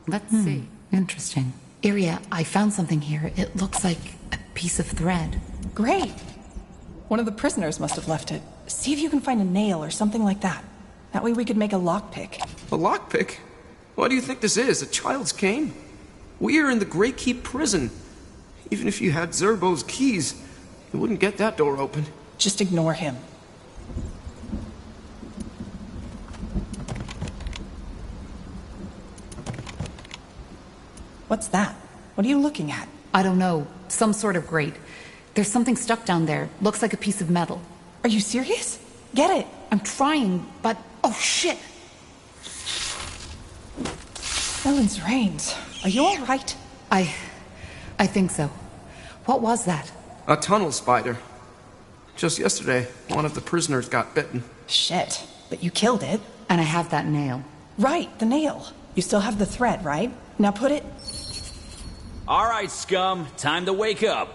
Let's see. Interesting. Iria, I found something here. It looks like a piece of thread. Great! One of the prisoners must have left it. See if you can find a nail or something like that. That way we could make a lockpick. A lockpick? What do you think this is, a child's game? We are in the Grey Keep prison. Even if you had Zerbo's keys, you wouldn't get that door open. Just ignore him. What's that? What are you looking at? I don't know. Some sort of grate. There's something stuck down there. Looks like a piece of metal. Are you serious? Get it! I'm trying, but... Oh, shit! Ellen's Reigns. Are you all right? I think so. What was that? A tunnel spider. Just yesterday, one of the prisoners got bitten. Shit. But you killed it. And I have that nail. Right, the nail. You still have the thread, right? Now put it... All right, scum. Time to wake up.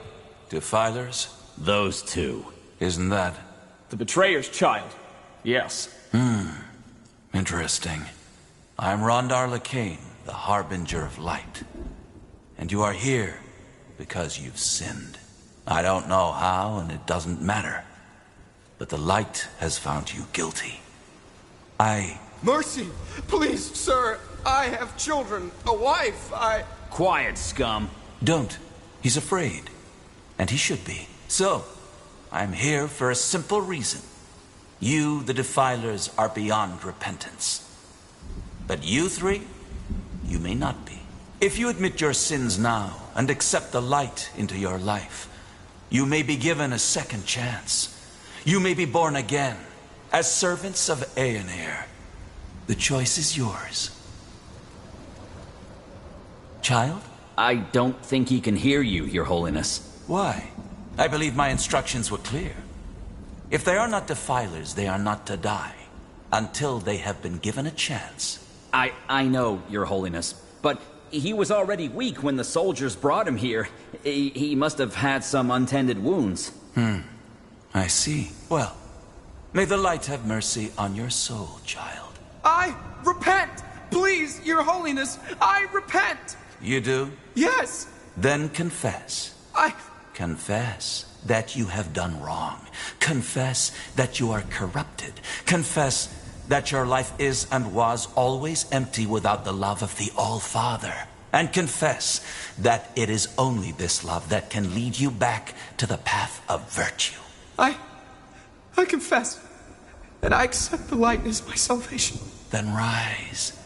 Defilers? Those 2. Isn't that? The betrayer's child. Yes. Interesting. I'm Rondar Lacane, the Harbinger of Light. And you are here because you've sinned. I don't know how, and it doesn't matter. But the light has found you guilty. Mercy! Please, sir! I have children, a wife, Quiet, scum. Don't. He's afraid. And he should be. So, I'm here for a simple reason. You, the Defilers, are beyond repentance. But you 3, you may not be. If you admit your sins now and accept the light into your life, you may be given a second chance. You may be born again as servants of Aeonir. The choice is yours. Child? I don't think he can hear you, Your Holiness. Why? I believe my instructions were clear. If they are not Defilers, they are not to die until they have been given a chance. I know, Your Holiness, but he was already weak when the soldiers brought him here. He must have had some untended wounds. I see. Well, may the light have mercy on your soul, child. I repent! Please, Your Holiness, I repent! You do? Yes! Then confess. Confess that you have done wrong. Confess that you are corrupted. Confess that your life is and was always empty without the love of the All-Father. And confess that it is only this love that can lead you back to the path of virtue. I confess, and I accept the light as my salvation. Then rise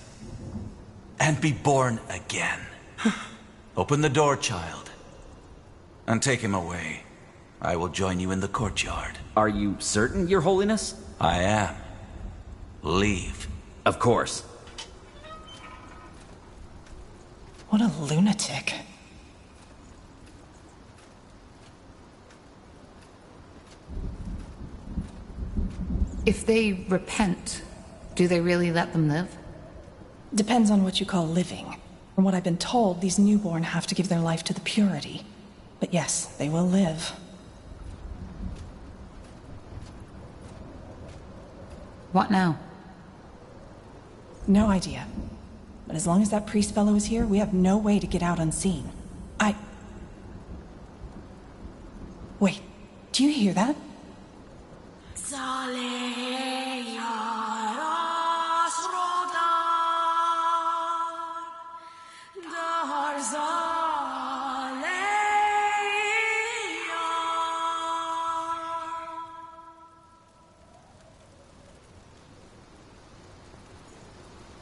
and be born again. Open the door, child. And take him away. I will join you in the courtyard. Are you certain, Your Holiness? I am. Leave. Of course. What a lunatic. If they repent, do they really let them live? Depends on what you call living. From what I've been told, these newborn have to give their life to the purity. But yes, they will live. What now? No idea. But as long as that priest fellow is here, we have no way to get out unseen. Wait, do you hear that?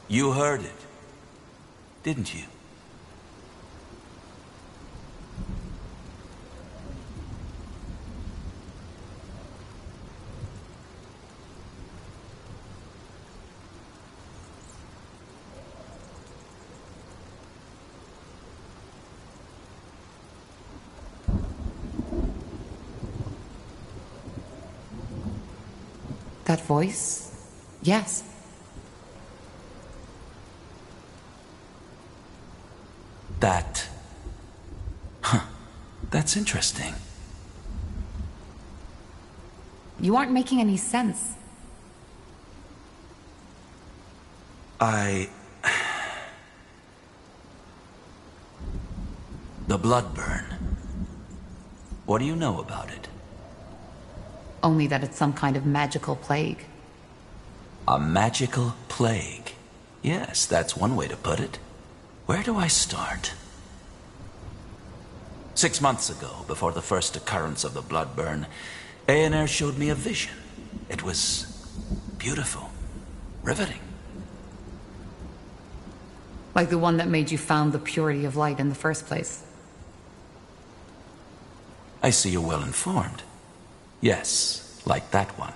You heard it, didn't you? That voice? Yes. That... That's interesting. You aren't making any sense. The Bloodburn. What do you know about it? Only that it's some kind of magical plague. A magical plague? Yes, that's one way to put it. Where do I start? 6 months ago, before the first occurrence of the Bloodburn, Aener showed me a vision. It was beautiful, riveting. Like the one that made you found the purity of light in the first place. I see you're well informed. Yes, like that one.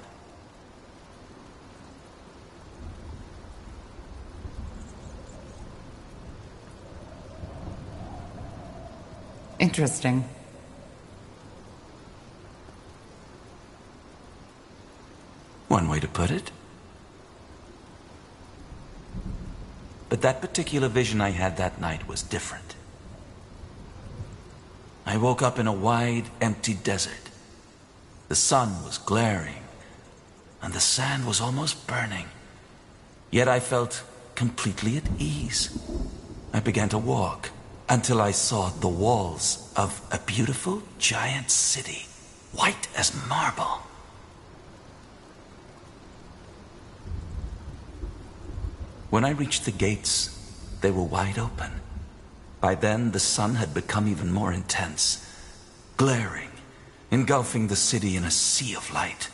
Interesting. One way to put it. But that particular vision I had that night was different. I woke up in a wide, empty desert. The sun was glaring, and the sand was almost burning. Yet I felt completely at ease. I began to walk until I saw the walls of a beautiful giant city, white as marble. When I reached the gates, they were wide open. By then, the sun had become even more intense, glaring, engulfing the city in a sea of light.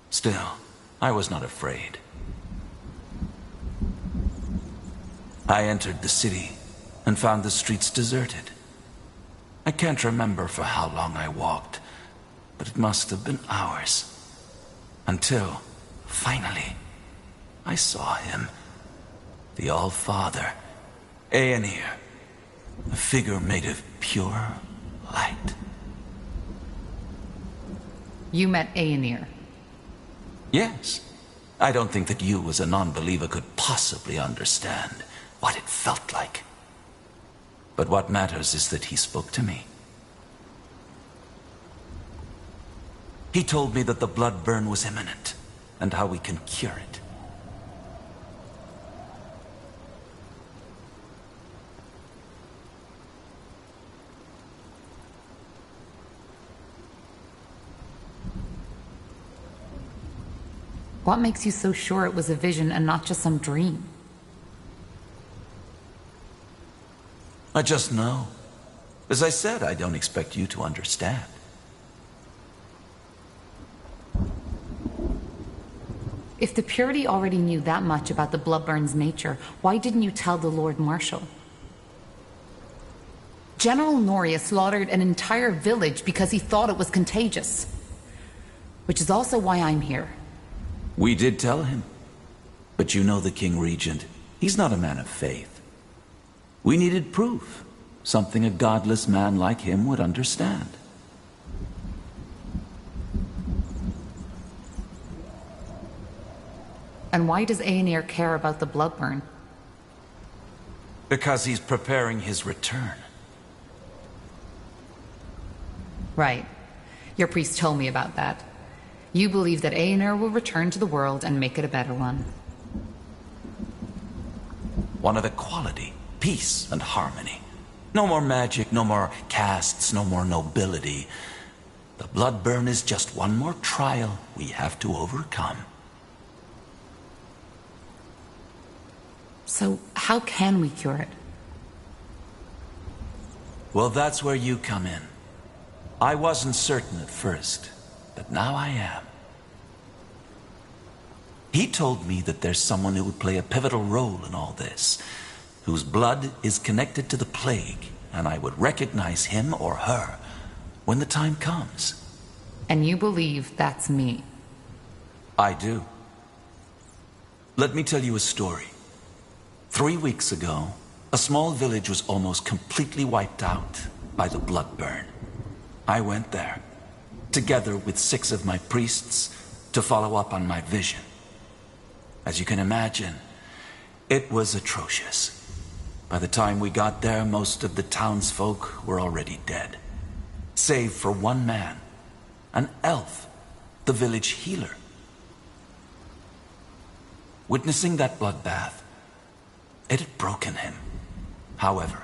Still, I was not afraid. I entered the city and found the streets deserted. I can't remember for how long I walked, but it must have been hours. Until, finally, I saw him. The All-Father, Aener, a figure made of pure light. You met Aener? Yes. I don't think that you, as a non-believer, could possibly understand what it felt like. But what matters is that he spoke to me. He told me that the Bloodburn was imminent, and how we can cure it. What makes you so sure it was a vision and not just some dream? I just know. As I said, I don't expect you to understand. If the Purity already knew that much about the Bloodburn's nature, why didn't you tell the Lord Marshal? General Noria slaughtered an entire village because he thought it was contagious. Which is also why I'm here. We did tell him. But you know the King Regent. He's not a man of faith. We needed proof. Something a godless man like him would understand. And why does Aenir care about the Bloodburn? Because he's preparing his return. Right. Your priest told me about that. You believe that Aenir will return to the world and make it a better one. One of equality, peace, and harmony. No more magic, no more castes, no more nobility. The Bloodburn is just one more trial we have to overcome. So, how can we cure it? Well, that's where you come in. I wasn't certain at first, but now I am. He told me that there's someone who would play a pivotal role in all this, whose blood is connected to the plague, and I would recognize him or her when the time comes. And you believe that's me? I do. Let me tell you a story. 3 weeks ago, a small village was almost completely wiped out by the Bloodburn. I went there, together with 6 of my priests, to follow up on my vision. As you can imagine, it was atrocious. By the time we got there, most of the townsfolk were already dead. Save for one man, an elf, the village healer. Witnessing that bloodbath, it had broken him. However,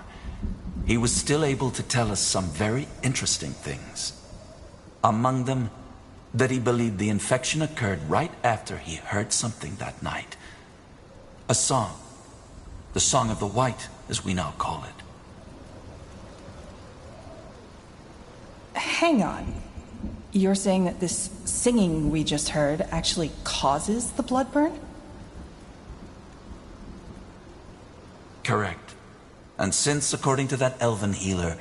he was still able to tell us some very interesting things. Among them, that he believed the infection occurred right after he heard something that night. A song. The Song of the White, as we now call it. Hang on. You're saying that this singing we just heard actually causes the Bloodburn? Correct. And since, according to that elven healer,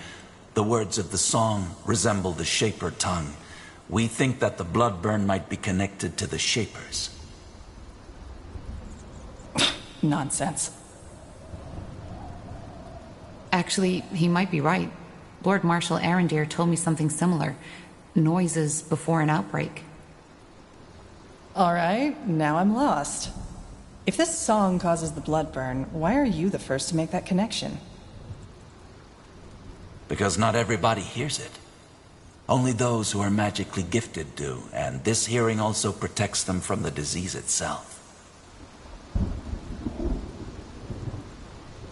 the words of the song resemble the Shaper tongue, we think that the Bloodburn might be connected to the Shapers. Nonsense. Actually, he might be right. Lord Marshal Arendir told me something similar. Noises before an outbreak. All right, now I'm lost. If this song causes the Bloodburn, why are you the first to make that connection? Because not everybody hears it. Only those who are magically gifted do, and this hearing also protects them from the disease itself.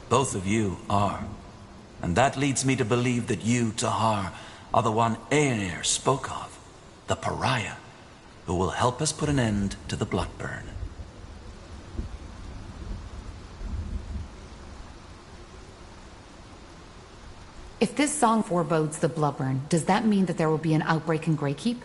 Both of you are. And that leads me to believe that you, Tahar, are the one Aenir spoke of, the pariah, who will help us put an end to the Bloodburn. If this song forebodes the Bloodburn, does that mean that there will be an outbreak in Greykeep?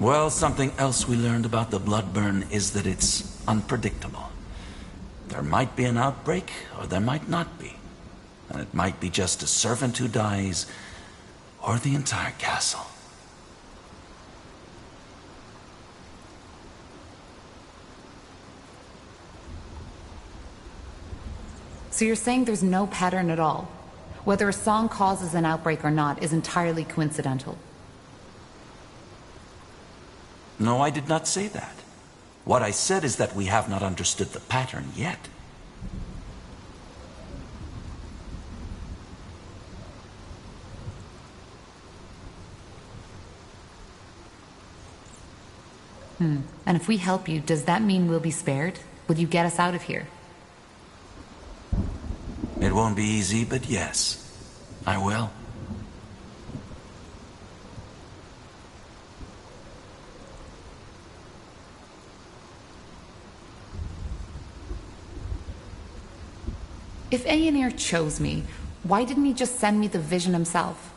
Well, something else we learned about the Bloodburn is that it's unpredictable. There might be an outbreak, or there might not be. And it might be just a servant who dies, or the entire castle. So you're saying there's no pattern at all? Whether a song causes an outbreak or not is entirely coincidental? No, I did not say that. What I said is that we have not understood the pattern yet. And if we help you, does that mean we'll be spared? Will you get us out of here? It won't be easy, but yes, I will. If Aenir chose me, why didn't he just send me the vision himself?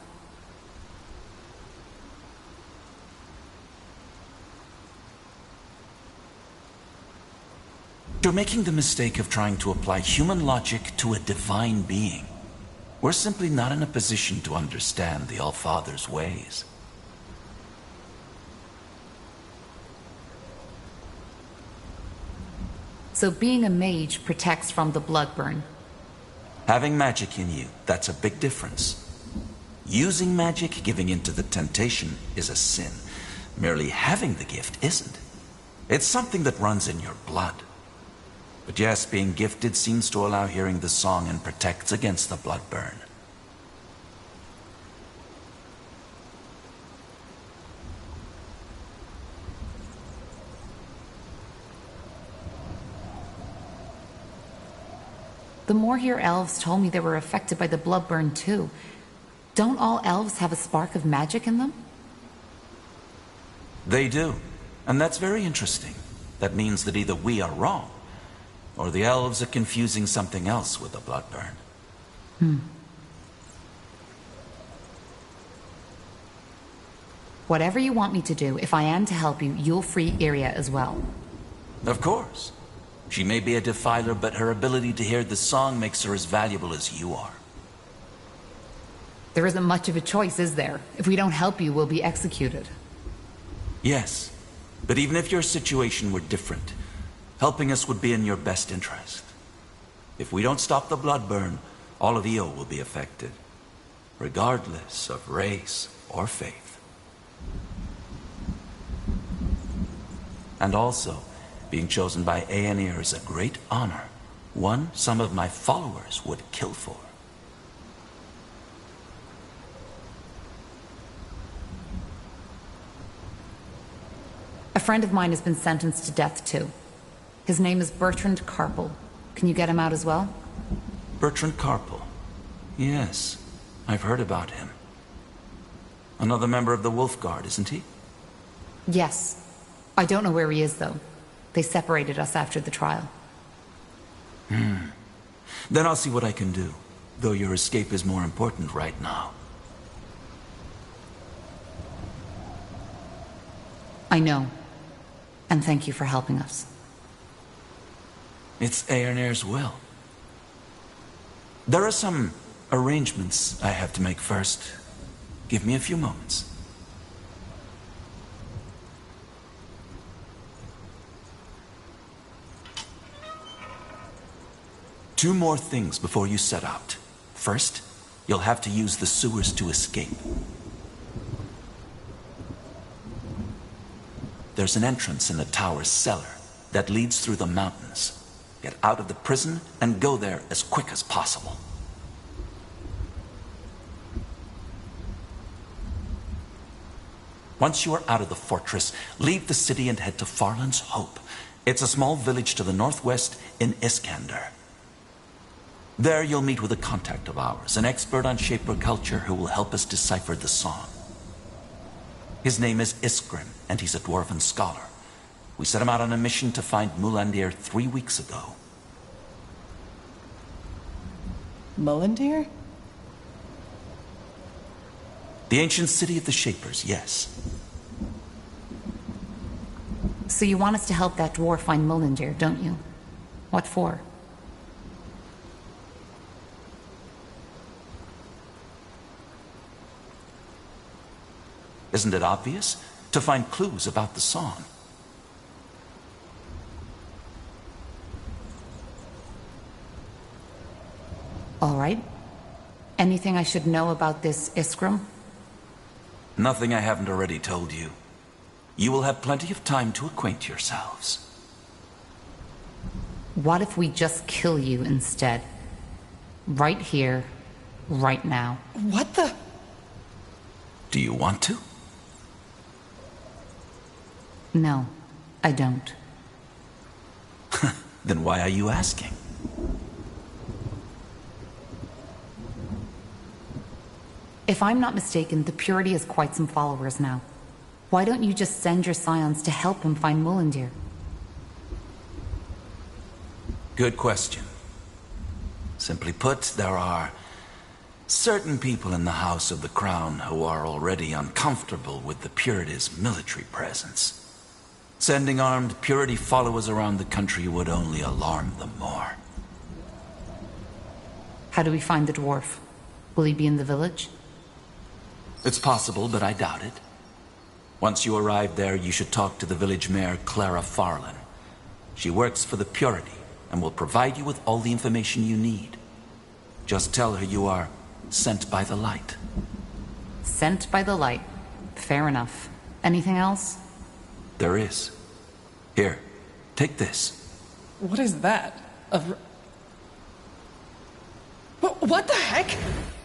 You're making the mistake of trying to apply human logic to a divine being. We're simply not in a position to understand the All-Father's ways. So being a mage protects from the Bloodburn. Having magic in you, that's a big difference. Using magic, giving in to the temptation, is a sin. Merely having the gift isn't. It's something that runs in your blood. But yes, being gifted seems to allow hearing the song and protects against the Bloodburn. The Moorhere elves told me they were affected by the Bloodburn too. Don't all elves have a spark of magic in them? They do. And that's very interesting. That means that either we are wrong, or the elves are confusing something else with the Bloodburn. Whatever you want me to do, if I am to help you, you'll free Iria as well. Of course. She may be a defiler, but her ability to hear the song makes her as valuable as you are. There isn't much of a choice, is there? If we don't help you, we'll be executed. Yes, but even if your situation were different, helping us would be in your best interest. If we don't stop the Bloodburn, all of Io will be affected, regardless of race or faith. And also, being chosen by Aenir is a great honor, one some of my followers would kill for. A friend of mine has been sentenced to death too. His name is Bertrand Carpel. Can you get him out as well? Bertrand Carpel. Yes, I've heard about him. Another member of the Wolf Guard, isn't he? Yes. I don't know where he is, though. They separated us after the trial. Then I'll see what I can do, though your escape is more important right now. I know. And thank you for helping us. It's Aenir's will. There are some arrangements I have to make first. Give me a few moments. Two more things before you set out. First, you'll have to use the sewers to escape. There's an entrance in the tower's cellar that leads through the mountains. Get out of the prison and go there as quick as possible. Once you are out of the fortress, leave the city and head to Farland's Hope. It's a small village to the northwest in Iskander. There you'll meet with a contact of ours, an expert on Shaper culture who will help us decipher the song. His name is Iskrim, and he's a dwarven scholar. We set him out on a mission to find Mulandir 3 weeks ago. Mulandir? The ancient city of the Shapers, yes. So you want us to help that dwarf find Mullendir, don't you? What for? Isn't it obvious? To find clues about the song. All right. Anything I should know about this Iskram? Nothing I haven't already told you. You will have plenty of time to acquaint yourselves. What if we just kill you instead? Right here, right now. What the? Do you want to? No, I don't. Then why are you asking? If I'm not mistaken, the Purity has quite some followers now. Why don't you just send your scions to help him find Mullendir? Good question. Simply put, there are certain people in the House of the Crown who are already uncomfortable with the Purity's military presence. Sending armed Purity followers around the country would only alarm them more. How do we find the dwarf? Will he be in the village? It's possible, but I doubt it. Once you arrive there, you should talk to the village mayor, Clara Farlan. She works for the Purity and will provide you with all the information you need. Just tell her you are sent by the light. Sent by the light. Fair enough. Anything else? There is. Here, take this. What is that? What the heck?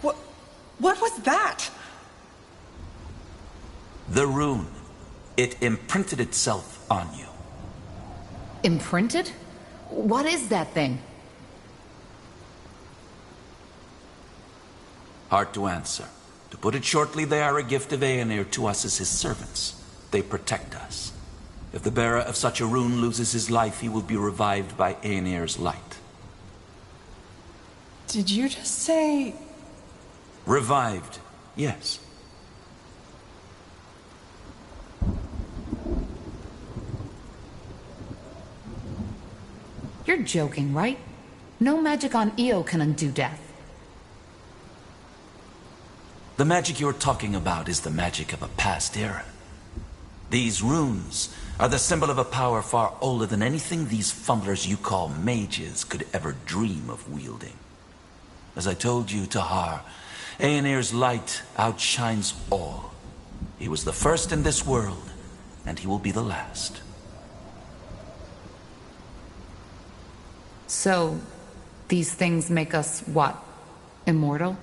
What was that? The rune. It imprinted itself on you. Imprinted? What is that thing? Hard to answer. To put it shortly, they are a gift of Aenir to us as his servants. They protect us. If the bearer of such a rune loses his life, he will be revived by Aenir's light. Did you just say... Revived, yes. You're joking, right? No magic on Io can undo death. The magic you're talking about is the magic of a past era. These runes are the symbol of a power far older than anything these fumblers you call mages could ever dream of wielding. As I told you, Tahar, Aenir's light outshines all. He was the first in this world, and he will be the last. So, these things make us what? Immortal?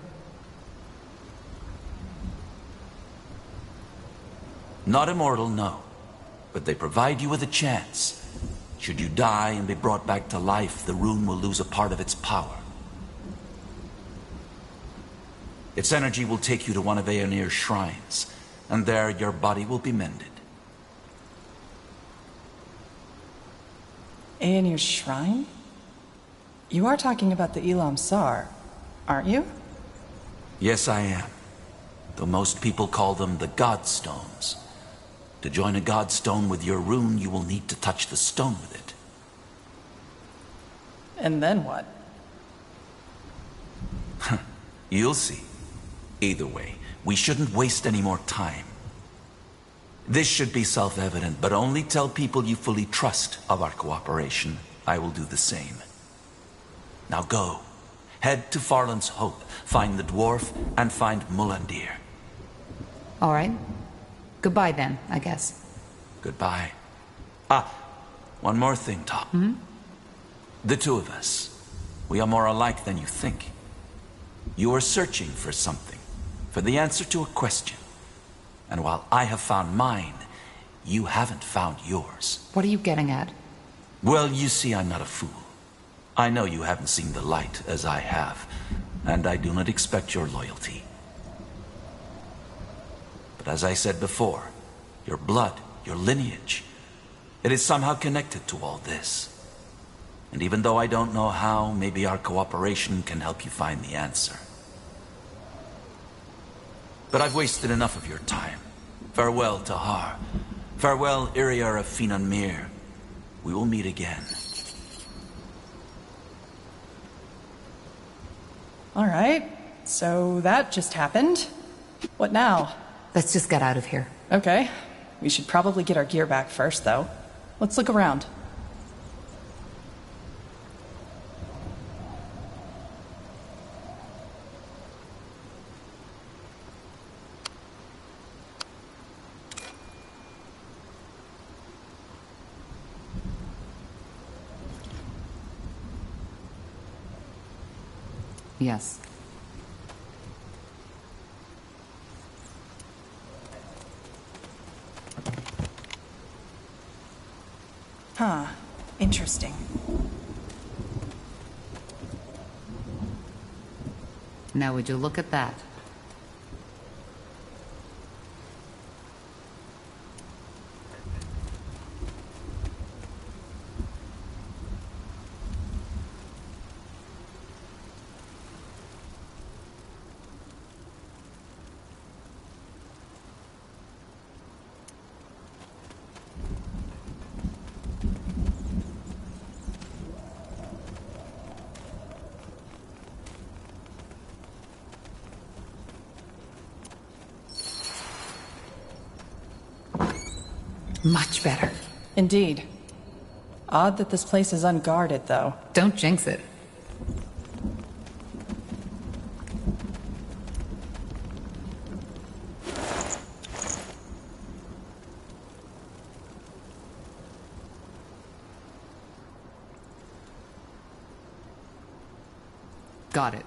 Not immortal, no. But they provide you with a chance. Should you die and be brought back to life, the rune will lose a part of its power. Its energy will take you to one of Aenir's shrines, and there your body will be mended. Aenir's shrine? You are talking about the Elam Sar, aren't you? Yes, I am. Though most people call them the Godstones. To join a Godstone with your rune, you will need to touch the stone with it. And then what? You'll see. Either way, we shouldn't waste any more time. This should be self-evident, but only tell people you fully trust of our cooperation. I will do the same. Now go. Head to Farland's Hope, find the dwarf, and find Mullendir. All right. Goodbye then, I guess. Goodbye. One more thing, Top. The two of us, we are more alike than you think. You are searching for something, for the answer to a question. And while I have found mine, you haven't found yours. What are you getting at? Well, you see, I'm not a fool. I know you haven't seen the light as I have, and I do not expect your loyalty. But as I said before, your blood, your lineage, it is somehow connected to all this. And even though I don't know how, maybe our cooperation can help you find the answer. But I've wasted enough of your time. Farewell, Tahar. Farewell, Iriar of Finan Mir. We will meet again. All right. So that just happened. What now? Let's just get out of here. Okay. We should probably get our gear back first, though. Let's look around. Yes. Huh. Interesting. Now would you look at that? Much better. Indeed. Odd that this place is unguarded, though. Don't jinx it. Got it.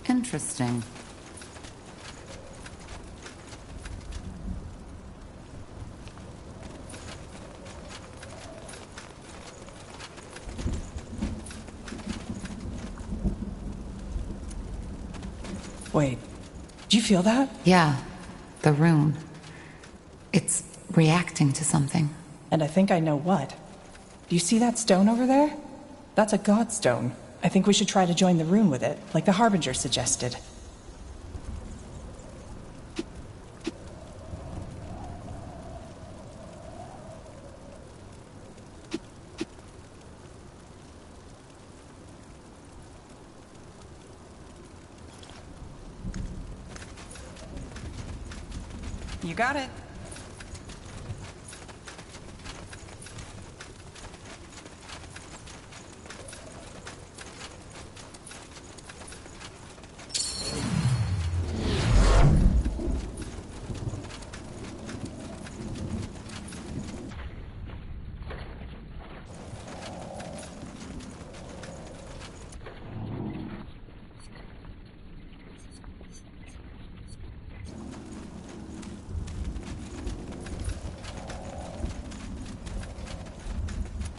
Interesting. Wait, do you feel that? Yeah, the rune. It's reacting to something. And I think I know what. Do you see that stone over there? That's a godstone. I think we should try to join the rune with it, like the Harbinger suggested. You got it.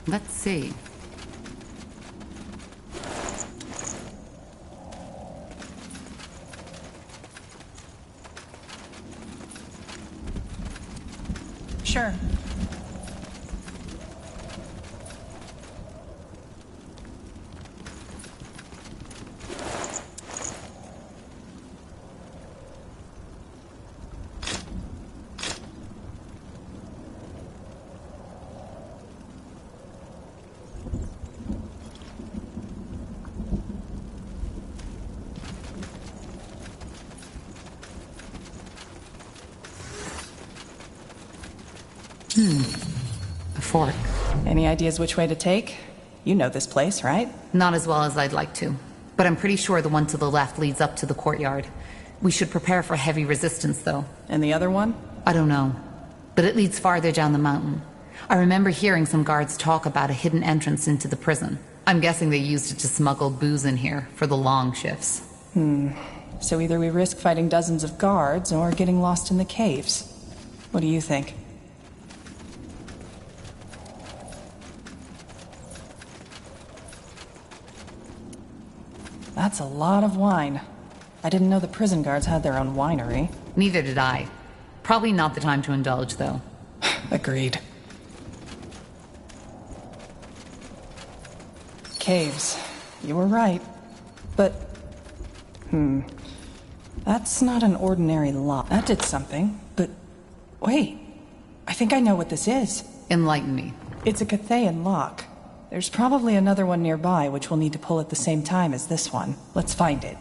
Let's see. Sure. A fork. Any ideas which way to take? You know this place, right? Not as well as I'd like to. But I'm pretty sure the one to the left leads up to the courtyard. We should prepare for heavy resistance, though. And the other one? I don't know. But it leads farther down the mountain. I remember hearing some guards talk about a hidden entrance into the prison. I'm guessing they used it to smuggle booze in here for the long shifts. So either we risk fighting dozens of guards or getting lost in the caves. What do you think? That's a lot of wine. I didn't know the prison guards had their own winery. Neither did I. Probably not the time to indulge, though. Agreed. Caves. You were right. But... That's not an ordinary lock. That did something, but... Wait. I think I know what this is. Enlighten me. It's a Cathayan lock. There's probably another one nearby, which we'll need to pull at the same time as this one. Let's find it.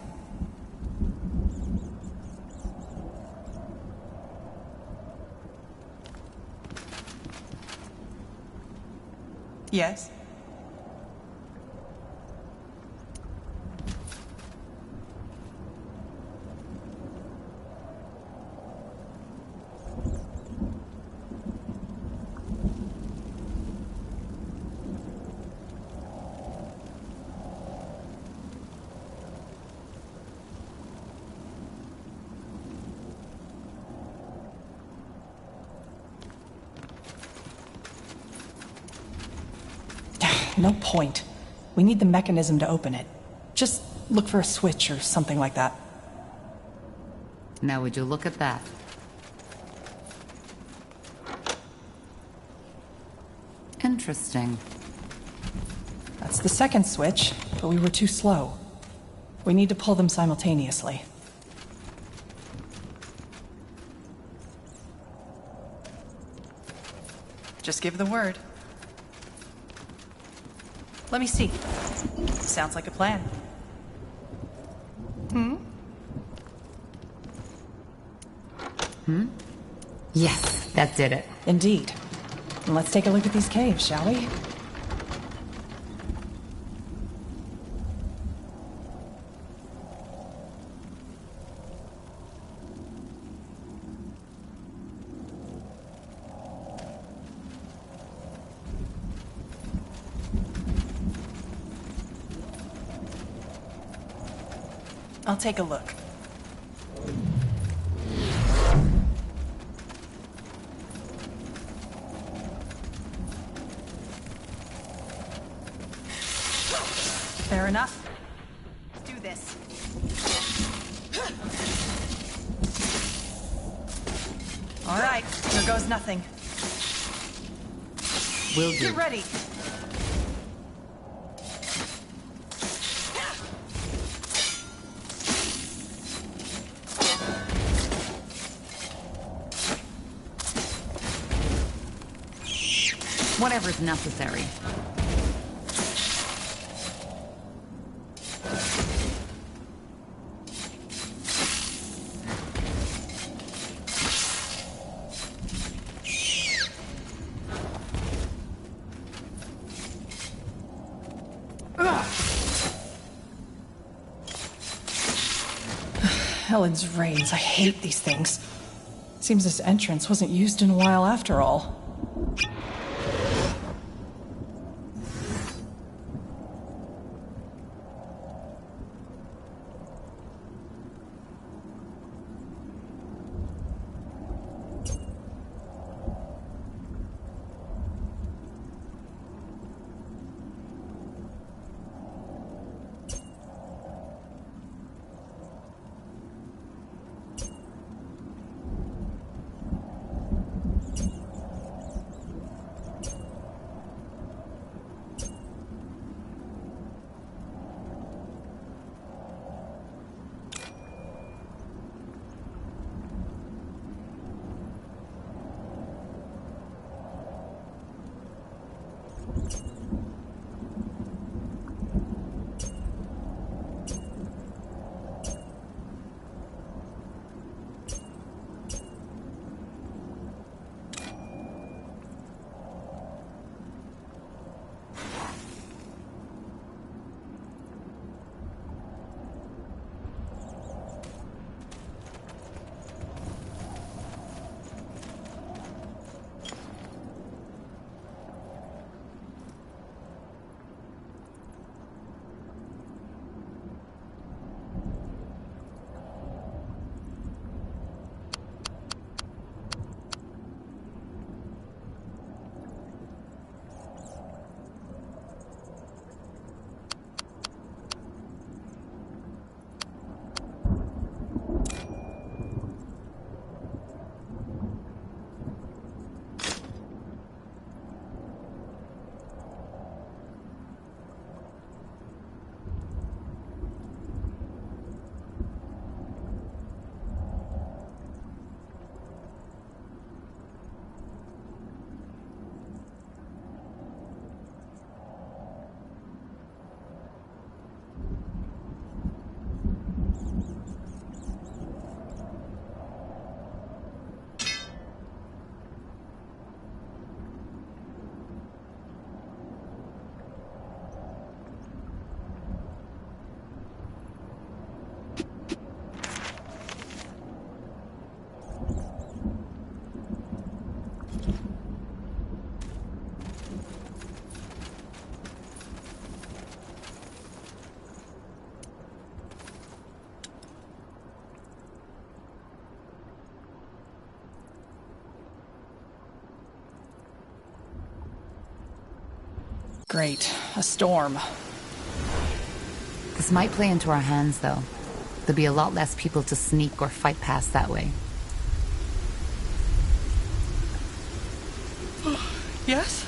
Yes? No point. We need the mechanism to open it. Just look for a switch or something like that. Now would you look at that? Interesting. That's the second switch, but we were too slow. We need to pull them simultaneously. Just give the word. Let me see. Sounds like a plan. Yes, that did it. Indeed. And let's take a look at these caves, shall we? I'll take a look. Fair enough. Let's do this. All right, here goes nothing. Will do. Get ready. Whatever's necessary. Helen's reins. I hate these things. Seems this entrance wasn't used in a while after all. Great. A storm. This might play into our hands, though. There'll be a lot less people to sneak or fight past that way. Yes?